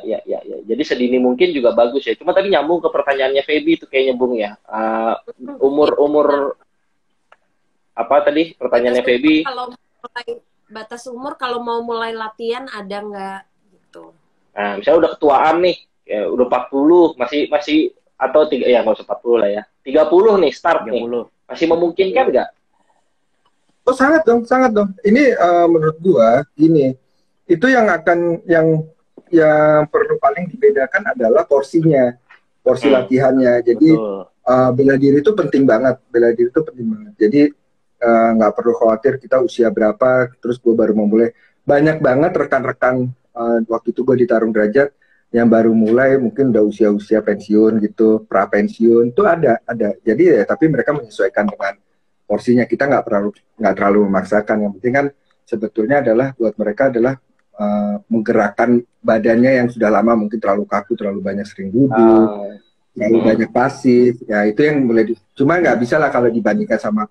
Speaker 2: Jadi sedini mungkin juga bagus ya. Cuma tadi nyambung ke pertanyaannya Feby itu kayaknya Bung ya. Umur apa tadi pertanyaannya Feby?
Speaker 1: Kalau mulai batas umur kalau mau mulai latihan ada nggak gitu?
Speaker 2: Nah, misalnya udah ketuaan nih, ya udah 40, masih atau ya nggak usah 40 lah ya. 30 nih start 30. Nih. Masih memungkinkan nggak?
Speaker 4: Oh, sangat dong. Ini menurut gua gini, itu yang perlu paling dibedakan adalah porsinya, porsi latihannya. Jadi bela diri itu penting banget. Jadi nggak perlu khawatir kita usia berapa, terus gue baru mau mulai. Banyak banget rekan-rekan waktu itu gue di Tarung Derajat yang baru mulai, mungkin udah usia pensiun gitu, pra pensiun itu ada. Jadi ya, tapi mereka menyesuaikan dengan porsinya. Kita nggak terlalu memaksakan. Yang penting kan sebetulnya adalah buat mereka adalah menggerakkan badannya yang sudah lama mungkin terlalu kaku, terlalu banyak sering duduk, terlalu banyak pasif. Ya itu yang mulai. Cuma nggak bisa lah kalau dibandingkan sama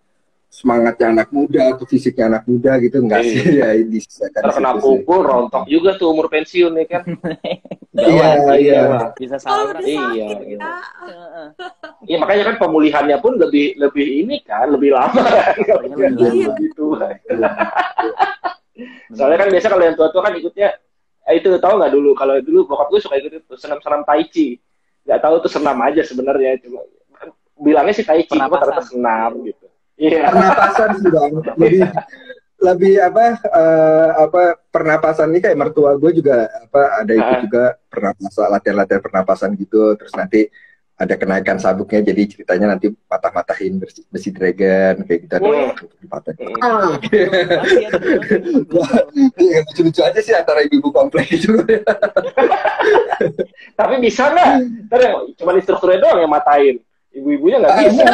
Speaker 4: semangatnya anak muda atau fisiknya anak muda gitu, enggak sih ya.
Speaker 2: Terkena pukul rontok juga tuh umur pensiun ya kan.
Speaker 4: Iya.
Speaker 3: Bisa salah.
Speaker 2: Iya gitu. Iya makanya kan pemulihannya pun lebih ini kan, lebih lama kan. Gitu. Soalnya kan biasa kalau yang tua-tua kan ikutnya itu, tahu nggak dulu, kalau dulu bokap gue suka ikut itu senam tai chi. Nggak tahu tuh senam aja sebenarnya, cuma bilangnya sih tai chi, cuma ternyata senam gitu. Iya.
Speaker 4: Pernapasan sih bang, lebih pernapasan ini kayak mertua gue juga ada ikut juga pernapasan, latihan pernapasan gitu. Terus nanti ada kenaikan sabuknya, jadi ceritanya nanti patah-matahin besi dragon kayak gitu. Lucu-lucu aja sih antara ibu komplek itu.
Speaker 2: Tapi bisa nggak? Cuma instrukturnya doang yang matain. Ibu-ibunya nggak bisa.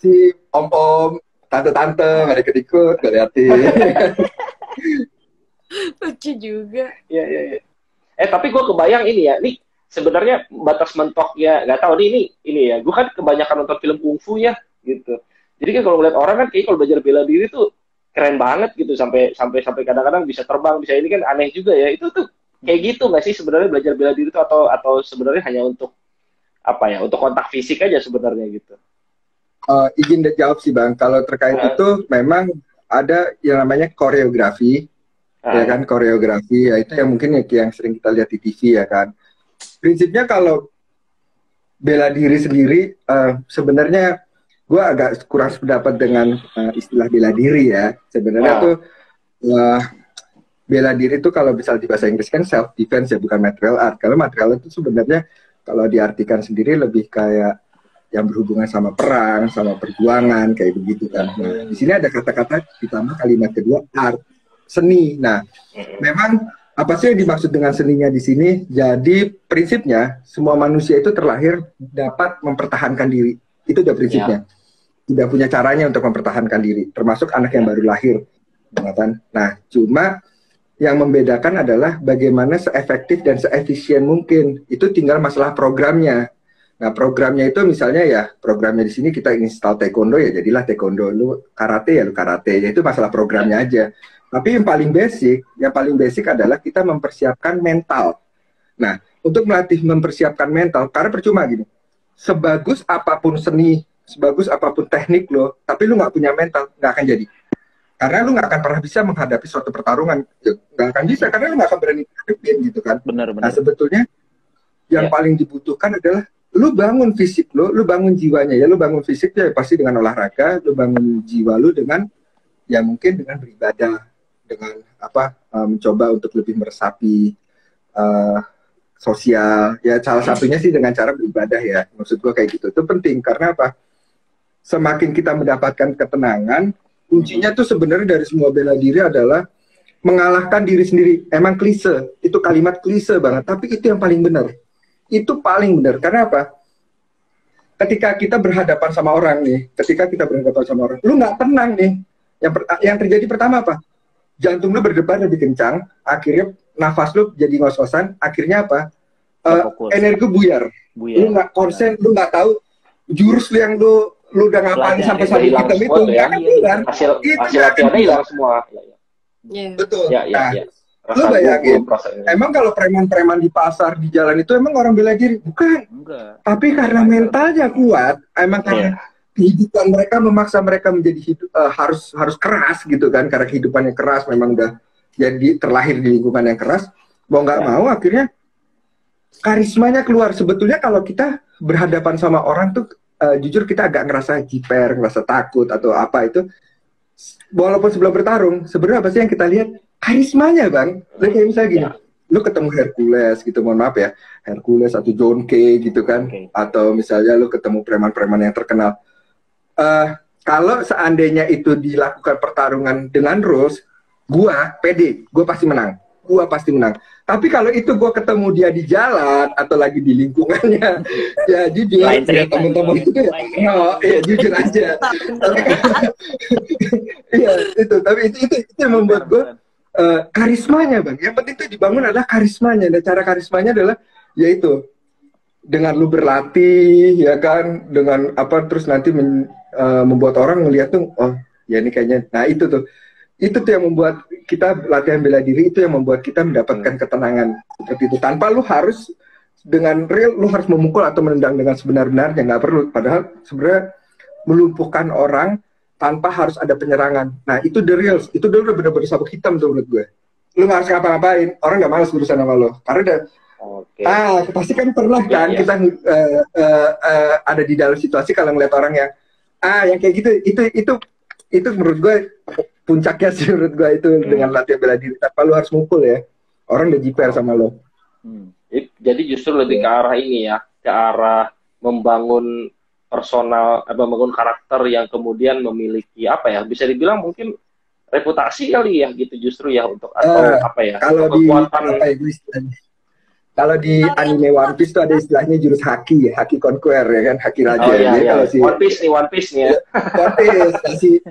Speaker 4: Si om-om, tante-tante, mereka ikut, gak liatin.
Speaker 1: Lucu juga.
Speaker 2: Iya. Tapi gue kebayang ini ya, nih sebenarnya batas mentoknya, nggak tahu ini ya. Gue kan kebanyakan nonton film kungfu ya, gitu. Jadi kan kalau ngeliat orang kan kayak kalau belajar bela diri tuh keren banget gitu, sampai kadang-kadang bisa terbang, bisa ini kan aneh juga ya. Itu tuh kayak gitu nggak sih sebenarnya belajar bela diri itu, atau sebenarnya hanya untuk untuk kontak fisik aja sebenarnya gitu?
Speaker 4: Izin jawab sih bang. Kalau terkait itu memang ada yang namanya koreografi, ya kan, koreografi ya itu yang mungkin yang sering kita lihat di TV ya kan. Prinsipnya kalau bela diri sendiri sebenarnya gue agak kurang sependapat dengan istilah bela diri ya. Sebenarnya tuh bela diri itu kalau misal di bahasa Inggris kan self defense ya, bukan material art. Kalau material itu sebenarnya kalau diartikan sendiri lebih kayak yang berhubungan sama perang, sama perjuangan, kayak begitu kan. Nah, di sini ada kata-kata ditambah kalimat kedua, art, seni. Nah, memang apa sih yang dimaksud dengan seninya di sini? Jadi prinsipnya semua manusia itu terlahir dapat mempertahankan diri. Itu udah prinsipnya. Tidak punya caranya untuk mempertahankan diri, termasuk anak yang baru lahir. Nah, cuma yang membedakan adalah bagaimana seefektif dan seefisien mungkin. Itu tinggal masalah programnya. Nah, programnya itu misalnya ya, programnya di sini kita install taekwondo ya, jadilah taekwondo. Lu karate ya, lu karate. Ya, itu masalah programnya aja. Tapi yang paling basic adalah kita mempersiapkan mental. Nah, untuk mempersiapkan mental, karena percuma gini, sebagus apapun seni, sebagus apapun teknik lo, tapi lu nggak punya mental, nggak akan jadi. Karena lu nggak akan pernah bisa menghadapi suatu pertarungan. Nggak akan bisa, karena lu nggak akan berani hadapin gitu kan.
Speaker 3: Benar.
Speaker 4: Nah, sebetulnya yang paling dibutuhkan adalah lu bangun fisik lu bangun jiwanya ya. Lu bangun fisiknya ya pasti dengan olahraga, lu bangun jiwa lu dengan ya mungkin dengan beribadah, dengan mencoba untuk lebih meresapi sosial. Ya salah satunya sih dengan cara beribadah ya. Maksud gua kayak gitu. Itu penting karena apa? Semakin kita mendapatkan ketenangan, kuncinya tuh sebenarnya dari semua bela diri adalah mengalahkan diri sendiri. Emang klise, itu kalimat klise banget, tapi itu yang paling benar. Itu paling benar, karena apa? Ketika kita berhadapan sama orang nih, lu nggak tenang nih. Yang terjadi pertama apa? Jantung lu berdebar lebih kencang, akhirnya nafas lu jadi ngos-ngosan, akhirnya apa? Energi buyar. Lu nggak konsen, lu nggak tahu jurus yang lu udah ngapain sampai hitam itu nggak akan keluar.
Speaker 2: Hasil latihannya hilang semua.
Speaker 4: Betul. Lu bayangin, emang kalau preman-preman di pasar, di jalan itu emang orang bela diri? Bukan. Enggak. Tapi karena mentalnya kuat, emang karena kehidupan mereka memaksa mereka menjadi harus keras gitu kan, karena kehidupannya keras, memang udah jadi terlahir di lingkungan yang keras, mau nggak mau akhirnya karismanya keluar. Sebetulnya kalau kita berhadapan sama orang tuh jujur kita agak ngerasa jiper, ngerasa takut atau apa itu, walaupun sebelum bertarung sebenarnya apa sih yang kita lihat? Karismanya, Bang. Kayak misalnya gini, lu ketemu Hercules gitu, mohon maaf ya, Hercules atau John Kay gitu kan, atau misalnya lu ketemu preman-preman yang terkenal. Kalau seandainya itu dilakukan pertarungan dengan rules, gua pede, gua pasti menang. Tapi kalau itu gua ketemu dia di jalan atau lagi di lingkungannya, ya jujur, ya teman-teman itu ya jujur aja. Iya itu, tapi itu yang membuat gua karismanya, Bang. Yang penting itu dibangun adalah karismanya, dan cara karismanya adalah yaitu dengan lu berlatih, ya kan, dengan apa, terus nanti membuat orang ngeliat tuh, oh ya ini kayaknya, nah itu tuh yang membuat kita latihan bela diri, itu yang membuat kita mendapatkan ketenangan seperti itu, tanpa lu harus dengan real, lu harus memukul atau menendang dengan sebenar-benarnya, nggak perlu. Padahal sebenarnya melumpuhkan orang tanpa harus ada penyerangan, nah itu the real, itu udah bener-bener sabuk hitam tuh menurut gue. Lu nggak harus ngapa-ngapain, orang nggak malas berurusan sama lo, karena udah pasti kan pernah kan kita ada di dalam situasi kalau ngeliat orang yang yang kayak gitu, itu menurut gue puncaknya sih menurut gue itu, dengan latihan bela diri tanpa lu harus mukul ya, orang udah jiper sama lo.
Speaker 2: Jadi justru lebih ke arah ini ya, ke arah membangun personal, membangun karakter yang kemudian memiliki apa ya, bisa dibilang mungkin reputasi kali ya gitu justru ya, untuk atau apa ya,
Speaker 4: kalau kekuatan kalau di anime One Piece tuh ada istilahnya jurus haki ya, haki conquer ya kan, haki raja. Kalau si
Speaker 2: One Piece nih
Speaker 4: One Piece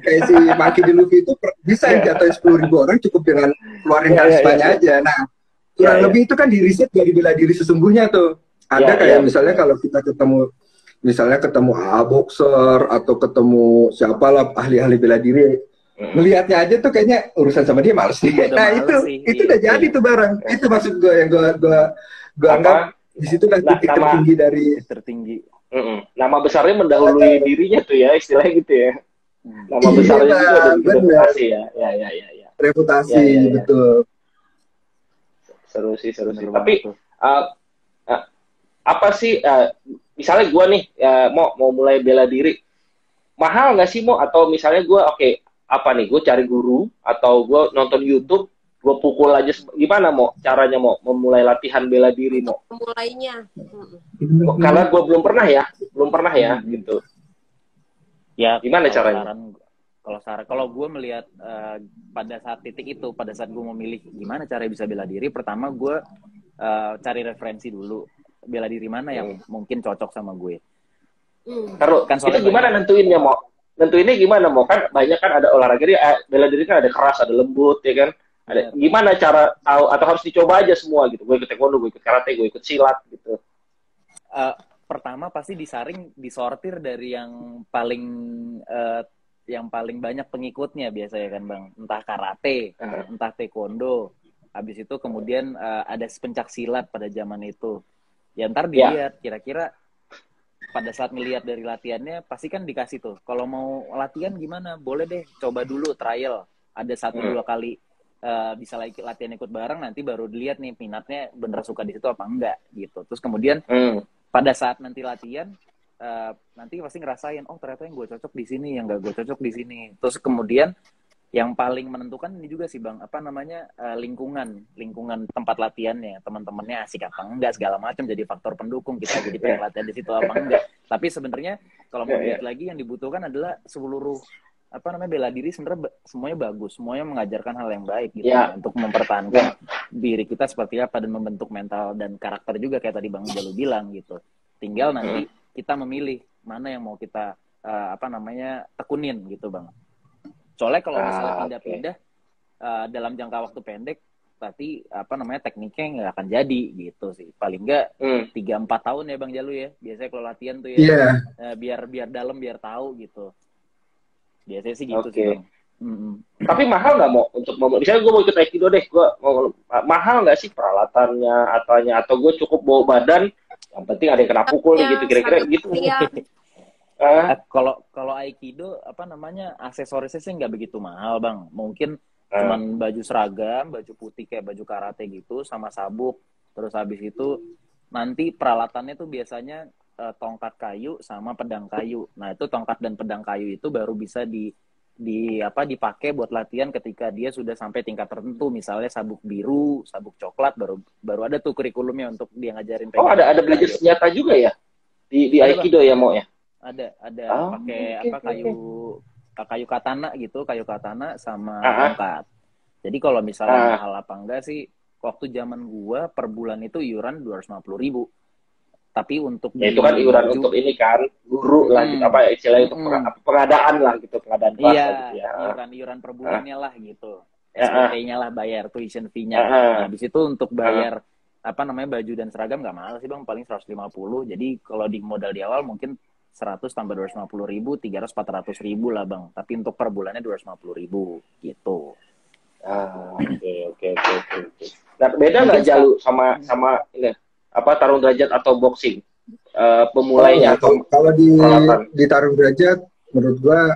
Speaker 4: kayak si Maki di Luffy itu bisa jatuhin 10.000 orang cukup dengan keluarin karismanya aja. Nah, kurang lebih itu kan di riset dari bela diri sesungguhnya tuh. Ada kayak misalnya kalau kita ketemu boxer atau ketemu siapalah ahli-ahli bela diri, melihatnya aja tuh kayaknya urusan sama dia males nih. Nah itu udah jadi tuh barang. Itu maksud gue yang gue anggap di situ kan titik tertinggi dari
Speaker 2: nama besarnya mendahului dirinya tuh ya, istilahnya gitu ya. Nama besarnya juga ada reputasi ya.
Speaker 4: Reputasi betul.
Speaker 2: Seru sih. Tapi apa sih misalnya gue nih mau mulai bela diri, mahal nggak sih atau misalnya gue apa nih, gue cari guru atau gue nonton YouTube, gue pukul aja, gimana caranya memulai latihan bela diri
Speaker 1: mulainya?
Speaker 2: Karena gue belum pernah ya gitu.
Speaker 3: Ya
Speaker 2: gimana caranya?
Speaker 3: Kalau gue melihat pada saat titik itu, pada saat gue memilih gimana cara bisa bela diri, pertama gue cari referensi dulu, bela diri mana yang mungkin cocok sama gue.
Speaker 2: Terus kan itu gimana nentuinnya Tentuinnya gimana kan banyak kan ada olahraga bela diri kan ada keras, ada lembut ya kan. Ada gimana cara tahu, atau harus dicoba aja semua gitu. Gue ikut taekwondo, gue ikut karate, gue ikut silat gitu.
Speaker 3: Pertama pasti disortir dari yang paling banyak pengikutnya biasanya kan, Bang. Entah karate, entah taekwondo. Habis itu kemudian ada pencak silat pada zaman itu. Ya ntar dilihat kira-kira pada saat ngelihat dari latihannya pasti kan dikasih tuh, kalau mau latihan gimana, boleh deh coba dulu trial, ada 1-2 kali bisa latihan ikut bareng, nanti baru dilihat nih minatnya bener suka di situ apa enggak gitu. Terus kemudian pada saat nanti latihan nanti pasti ngerasain, oh ternyata yang gue cocok di sini, yang gak gue cocok di sini. Terus kemudian yang paling menentukan ini juga sih, Bang, lingkungan tempat latihannya, teman-temannya asik apa enggak, segala macam jadi faktor pendukung kita jadi pengen latihan di situ apa enggak. Tapi sebenarnya kalau mau lihat lagi yang dibutuhkan adalah seluruh bela diri sebenarnya semuanya bagus, semuanya mengajarkan hal yang baik gitu untuk mempertahankan diri kita seperti apa dan membentuk mental dan karakter juga kayak tadi Bang Jalu bilang gitu. Tinggal nanti kita memilih mana yang mau kita tekunin gitu, Bang. Soalnya kalau misalnya pindah-pindah dalam jangka waktu pendek, berarti tekniknya nggak akan jadi gitu sih. Paling nggak 3-4 tahun ya Bang Jalu ya. Biasanya kalau latihan tuh ya biar dalam, biar tahu gitu. Biasanya sih gitu sih, Bang.
Speaker 2: Tapi mahal nggak untuk misalnya gue mau ikut Aikido deh, mahal nggak sih peralatannya atau gue cukup bawa badan, yang penting ada yang kena pukul gitu, kira-kira gitu.
Speaker 3: Kalau Aikido apa namanya aksesorisnya sih nggak begitu mahal bang, mungkin cuman baju seragam, baju putih kayak baju karate gitu, sama sabuk. Terus habis itu nanti peralatannya tuh biasanya tongkat kayu sama pedang kayu. Nah itu tongkat dan pedang kayu itu baru bisa dipakai buat latihan ketika dia sudah sampai tingkat tertentu, misalnya sabuk biru, sabuk coklat, baru ada tuh kurikulumnya untuk dia ngajarin.
Speaker 2: Oh ada belajar senjata juga ya di Aikido ya mau ya?
Speaker 3: Ada pakai kayu katana gitu, kayu katana sama tongkat. Jadi kalau misalnya mahal apa enggak sih, waktu zaman gua per bulan itu iuran 250.000. Tapi untuk
Speaker 2: ya, itu kan iuran untuk ini kan guru lah gitu, apa istilahnya untuk pengadaan lah gitu, pengadaan kelas gitu ya.
Speaker 3: Iuran per bulannya lah gitu. SPP-nya lah bayar tuition fee-nya. Nah, habis itu untuk bayar apa namanya baju dan seragam nggak mahal sih bang, paling 150. Jadi kalau di modal di awal mungkin 100 tambah 250.000, 300-400.000 lah bang. Tapi untuk per bulannya 250.000 gitu.
Speaker 2: Oke. Nah, beda nggak Jalu sama ini apa tarung derajat atau boxing pemulainya?
Speaker 4: Kalau di tarung derajat menurut gua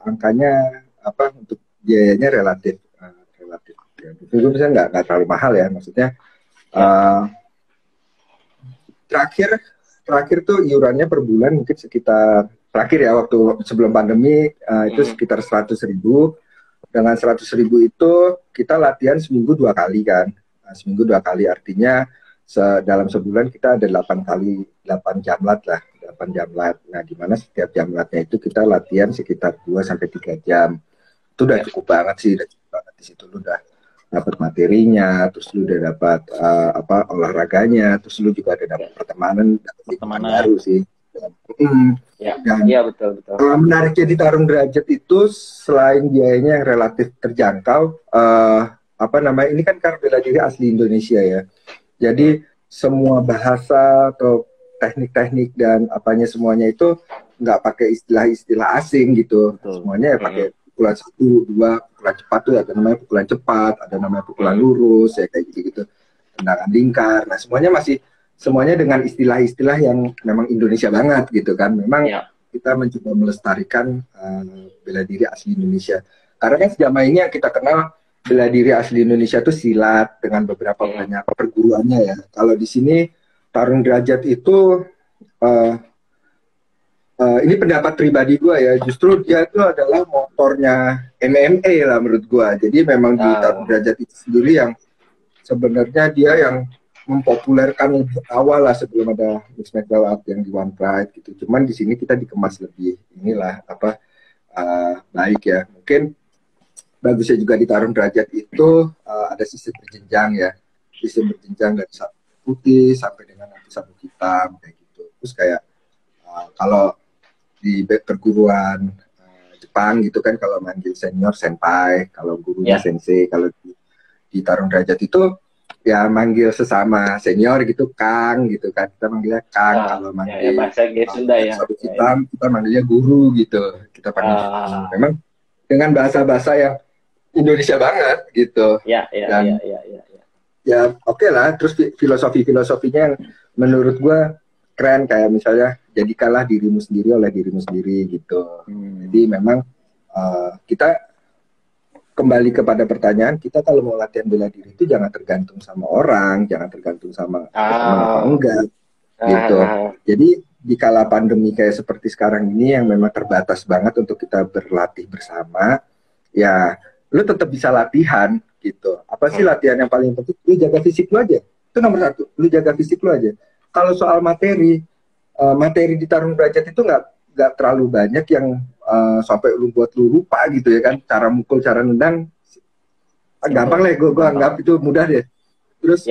Speaker 4: angkanya apa untuk biayanya relatif ya. Itu bisa nggak terlalu mahal ya, maksudnya terakhir tuh iurannya per bulan mungkin sekitar, terakhir ya waktu sebelum pandemi itu sekitar 100.000. Dengan 100.000 itu kita latihan seminggu 2 kali kan. Seminggu 2 kali artinya dalam sebulan kita ada 8 jamlat lah, 8 jamlat. Nah, di mana setiap jamlatnya itu kita latihan sekitar 2-3 jam. Itu udah cukup banget sih, udah cukup banget. Di situ lu udah dapat materinya, terus lu udah dapat olahraganya, terus lu juga ada dapat pertemanan baru sih.
Speaker 2: Iya betul.
Speaker 4: Menariknya di tarung derajat itu selain biayanya yang relatif terjangkau, ini kan karena bela diri asli Indonesia ya. Jadi semua bahasa atau teknik-teknik dan apanya semuanya itu nggak pakai istilah-istilah asing gitu. Semuanya ya pakai pukulan 1, 2, pukulan cepat tuh ada namanya pukulan cepat, ada namanya pukulan lurus ya kayak gitu. Tendangan lingkar. Nah, semuanya dengan istilah-istilah yang memang Indonesia banget gitu kan. Memang kita mencoba melestarikan bela diri asli Indonesia. Karena kan selama ini yang kita kenal bela diri asli Indonesia itu silat dengan beberapa banyak perguruannya ya. Kalau di sini tarung derajat itu ini pendapat pribadi gue ya, justru dia itu adalah motornya MMA lah menurut gue. Jadi memang di tarung derajat itu sendiri yang sebenarnya dia yang mempopulerkan lebih awal lah sebelum ada mixed martial art yang di One Pride gitu. Cuman di sini kita dikemas lebih baik ya. Mungkin bagusnya juga di tarung derajat itu ada sistem berjenjang ya. Sistem berjenjang dari sabuk putih sampai dengan nanti sabuk hitam kayak gitu. Terus kayak kalau di perguruan Jepang gitu kan, kalau manggil senior senpai, kalau gurunya sensei, kalau di tarung derajat itu ya manggil sesama senior gitu Kang gitu kan, kita manggilnya Kang. Kalau manggil
Speaker 2: bahasa Sunda ya
Speaker 4: sabuk hitam kita manggilnya guru gitu, kita panggil guru. Memang dengan bahasa-bahasa yang Indonesia banget gitu. Ya oke lah. Terus filosofinya yang menurut gue keren, kayak misalnya jadikanlah dirimu sendiri oleh dirimu sendiri gitu. Jadi memang kita kembali kepada pertanyaan kita, kalau mau latihan bela diri itu jangan tergantung sama orang, jangan tergantung sama teman apa enggak gitu. Jadi di kala pandemi kayak seperti sekarang ini yang memang terbatas banget untuk kita berlatih bersama, ya lu tetap bisa latihan gitu. Apa sih latihan yang paling penting? Lu jaga fisik lu aja. Itu nomor 1. Lu jaga fisik lu aja. Kalau soal materi di tarung derajat itu nggak terlalu banyak yang sampai lu buat lu lupa gitu ya kan. Cara mukul, cara nendang gampang lah, gue anggap itu mudah deh. Terus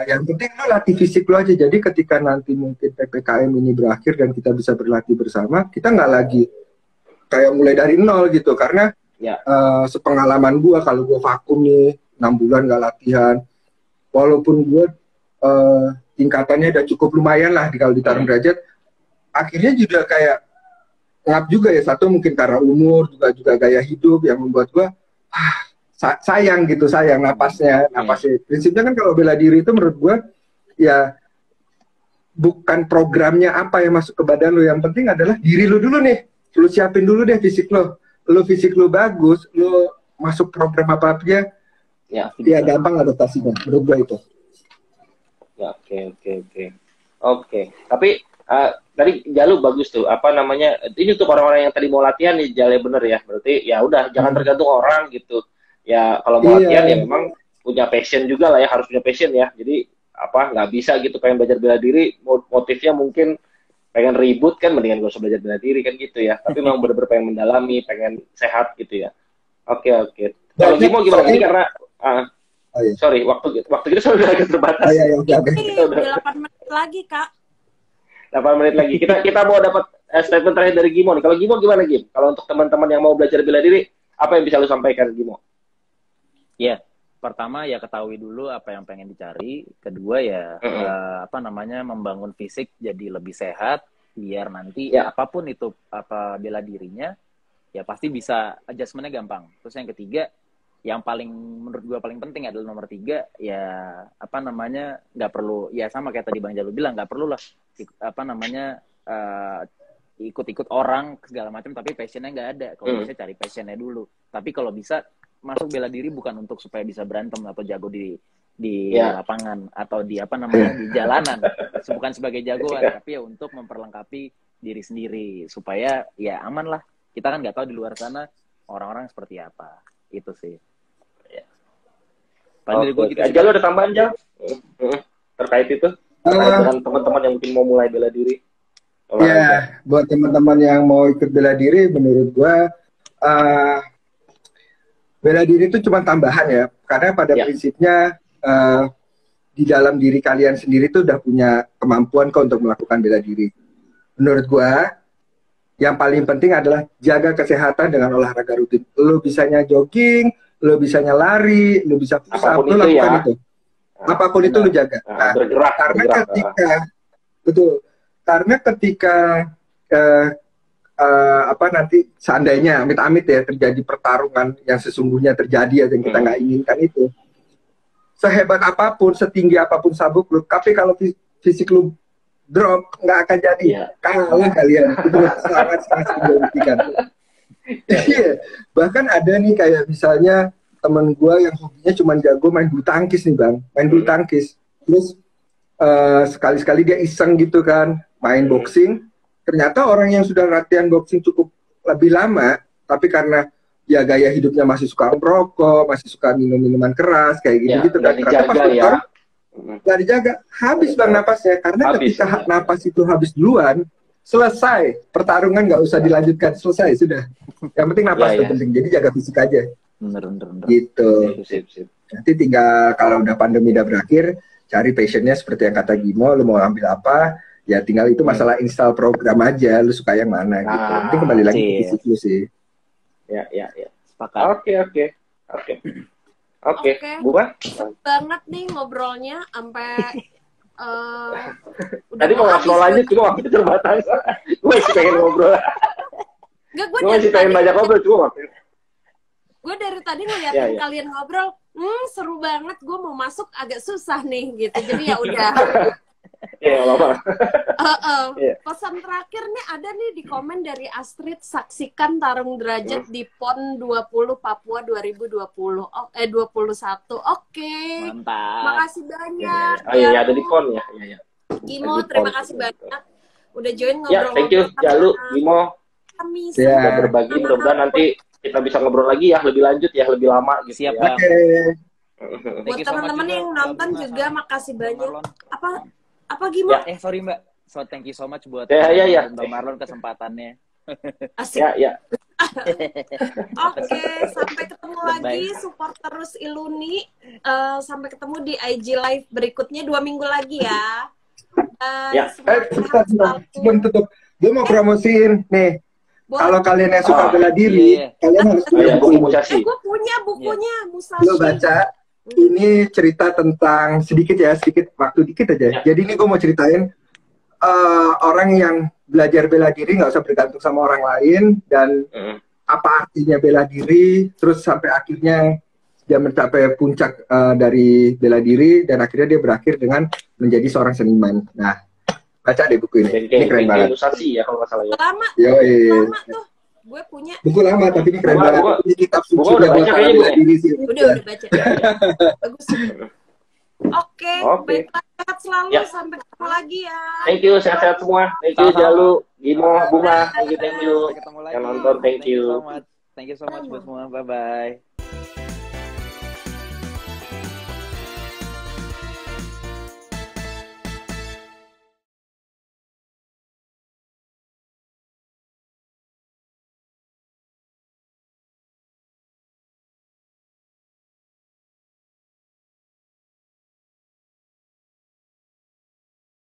Speaker 4: yang penting lu latih fisik lu aja. Jadi ketika nanti mungkin PPKM ini berakhir dan kita bisa berlatih bersama, kita nggak lagi kayak mulai dari nol gitu. Karena sepengalaman gue, kalau gue vakum nih 6 bulan nggak latihan, walaupun gue tingkatannya udah cukup lumayan lah kalau di tarung derajat, akhirnya juga kayak ngap juga ya. Satu mungkin karena umur, juga gaya hidup yang membuat gue sayang napasnya. Prinsipnya kan kalau bela diri itu menurut gue ya bukan programnya apa yang masuk ke badan lu, yang penting adalah diri lu dulu nih. Lu siapin dulu deh fisik lu fisik lu bagus, lu masuk program apa aja, ya gampang adaptasinya, menurut gue itu.
Speaker 2: Ya, oke. Tapi tadi Jalu bagus tuh, apa namanya, ini untuk orang-orang yang tadi mau latihan nih, Jalu bener ya, berarti ya udah jangan tergantung orang gitu. Ya kalau mau latihan ya memang punya passion juga lah ya, harus punya passion ya. Jadi apa nggak bisa gitu pengen belajar bela diri, motifnya mungkin pengen ribut kan, mendingan gak usah belajar bela diri kan gitu ya. Tapi memang bener-bener pengen mendalami, pengen sehat gitu ya. Oke. Kalau Gimo gimana? Ini karena sorry, waktu kita sudah agak terbatas.
Speaker 1: Udah 8 menit lagi, Kak.
Speaker 2: 8 menit lagi. Kita mau dapat statement terakhir dari Gimo nih. Kalau Gimo gimana, Gim? Kalau untuk teman-teman yang mau belajar bela diri, apa yang bisa lu sampaikan, Gimo?
Speaker 3: Ya, pertama ya ketahui dulu apa yang pengen dicari. Kedua ya membangun fisik jadi lebih sehat, biar nanti apapun itu apa bela dirinya ya pasti bisa adjustment-nya gampang. Terus yang ketiga, yang paling menurut gue paling penting adalah nomor 3 ya nggak perlu ya sama kayak tadi Bang Jalu bilang, nggak perlu lah ikut-ikut orang segala macam tapi passionnya nggak ada. Kalau bisa cari passionnya dulu. Tapi kalau bisa masuk bela diri bukan untuk supaya bisa berantem atau jago di lapangan atau di di jalanan, bukan sebagai jagoan tapi ya untuk memperlengkapi diri sendiri supaya ya aman lah. Kita kan nggak tahu di luar sana orang-orang seperti apa. Itu sih.
Speaker 2: Paling gue gitu. Aja lu ada tambahan Jal terkait itu dengan teman-teman yang mungkin mau mulai bela diri?
Speaker 4: Buat teman-teman yang mau ikut bela diri, menurut gue bela diri itu cuma tambahan ya, karena pada prinsipnya di dalam diri kalian sendiri tuh udah punya kemampuan kok untuk melakukan bela diri. Menurut gue yang paling penting adalah jaga kesehatan dengan olahraga rutin. Lo bisanya jogging, lo bisanya lari, lo bisa push up, lo lakukan itu. Apapun itu lo jaga. Nah, karena ketika nanti seandainya amit-amit ya terjadi pertarungan yang sesungguhnya terjadi yang kita nggak inginkan itu, sehebat apapun, setinggi apapun sabuk lo, tapi kalau fisik lo drop, nggak akan jadi. Kalah kalian. Itu sangat signifikan. Iya. Bahkan ada nih kayak misalnya temen gue yang hobinya cuma jago main bulu tangkis nih Bang. Main bulu tangkis. Terus sekali-sekali dia iseng gitu kan, main boxing. Ternyata orang yang sudah latihan boxing cukup lebih lama, tapi karena ya gaya hidupnya masih suka merokok, masih suka minum minuman keras, kayak gitu-gitu kan. Ternyata pas nggak dijaga, habis Bang napasnya, karena ketika napas itu habis duluan, selesai pertarungan, nggak usah dilanjutkan, selesai sudah. Yang penting napas itu penting, jadi jaga fisik aja. Bener. Gitu. Sip. Nanti tinggal kalau udah pandemi udah berakhir, cari passionnya seperti yang kata Gimo, lu mau ambil apa, ya tinggal itu masalah install program aja, lu suka yang mana gitu. Nanti kembali lagi ke fisik lu sih.
Speaker 2: Ya. Sepakat. Oke. Bukan?
Speaker 1: Banget nih ngobrolnya sampai
Speaker 2: tadi mau ngobrol lanjut cuma waktu terbatas. Gue masih pengen ngobrol. Gue masih pengen banyak ngobrol cuma waktu.
Speaker 1: Gue dari tadi ngeliatin kalian ngobrol, seru banget. Gue mau masuk agak susah nih gitu. Jadi ya udah.
Speaker 2: Lama.
Speaker 1: Pesan terakhir nih ada nih di komen dari Astrid, saksikan Tarung Derajat di PON 20 Papua 2021. Oke.
Speaker 3: Mantap.
Speaker 1: Makasih banyak.
Speaker 2: Ada di PON ya.
Speaker 1: Gimo, terima kasih banyak udah join ngobrol.
Speaker 2: Thank you Jalu, Gimo.
Speaker 1: Kami
Speaker 2: sudah berbagi, mudah-mudahan nanti kita bisa ngobrol lagi ya, lebih lanjut ya, lebih lama gitu.
Speaker 3: Siap,
Speaker 2: ya.
Speaker 1: Buat teman-teman yang nonton juga makasih banyak. Apa Gimo?
Speaker 3: Sorry Mbak. So thank you so much buat Mbak Marlon kesempatannya.
Speaker 1: Asik.
Speaker 2: Ya.
Speaker 1: Oke, sampai ketemu lagi. Support terus Iluni. Sampai ketemu di IG Live berikutnya 2 minggu lagi ya.
Speaker 4: Sebelum tutup, gue mau promosiin nih. Kalau kalian yang suka bela diri, kalian harus punya buku.
Speaker 1: Gue punya bukunya Musashi.
Speaker 4: Lo baca. Ini cerita tentang sedikit waktu dikit aja. Jadi ini gue mau ceritain orang yang belajar bela diri nggak usah bergantung sama orang lain, dan apa artinya bela diri, terus sampai akhirnya dia mencapai puncak dari bela diri, dan akhirnya dia berakhir dengan menjadi seorang seniman. Nah, Baca deh buku ini. Ini keren banget.
Speaker 2: Ilustrasi ya kalau nggak salah ya.
Speaker 1: Lama.
Speaker 4: Yoi.
Speaker 1: Lama tuh. Gue punya.
Speaker 4: Buku lama tapi ini keren banget. Ini kitab suci
Speaker 2: udah baca kayaknya Bu.
Speaker 1: Udah baca. Bagus. Oke, baiklah, sehat selalu, sampai ketemu lagi ya.
Speaker 2: Thank you, sehat-sehat semua. Thank you Jalu, Gimo, Bunga, thank you.
Speaker 3: Ketemu lagi.
Speaker 2: Yang nonton, thank you.
Speaker 3: Thank you so much buat semua. Bye bye.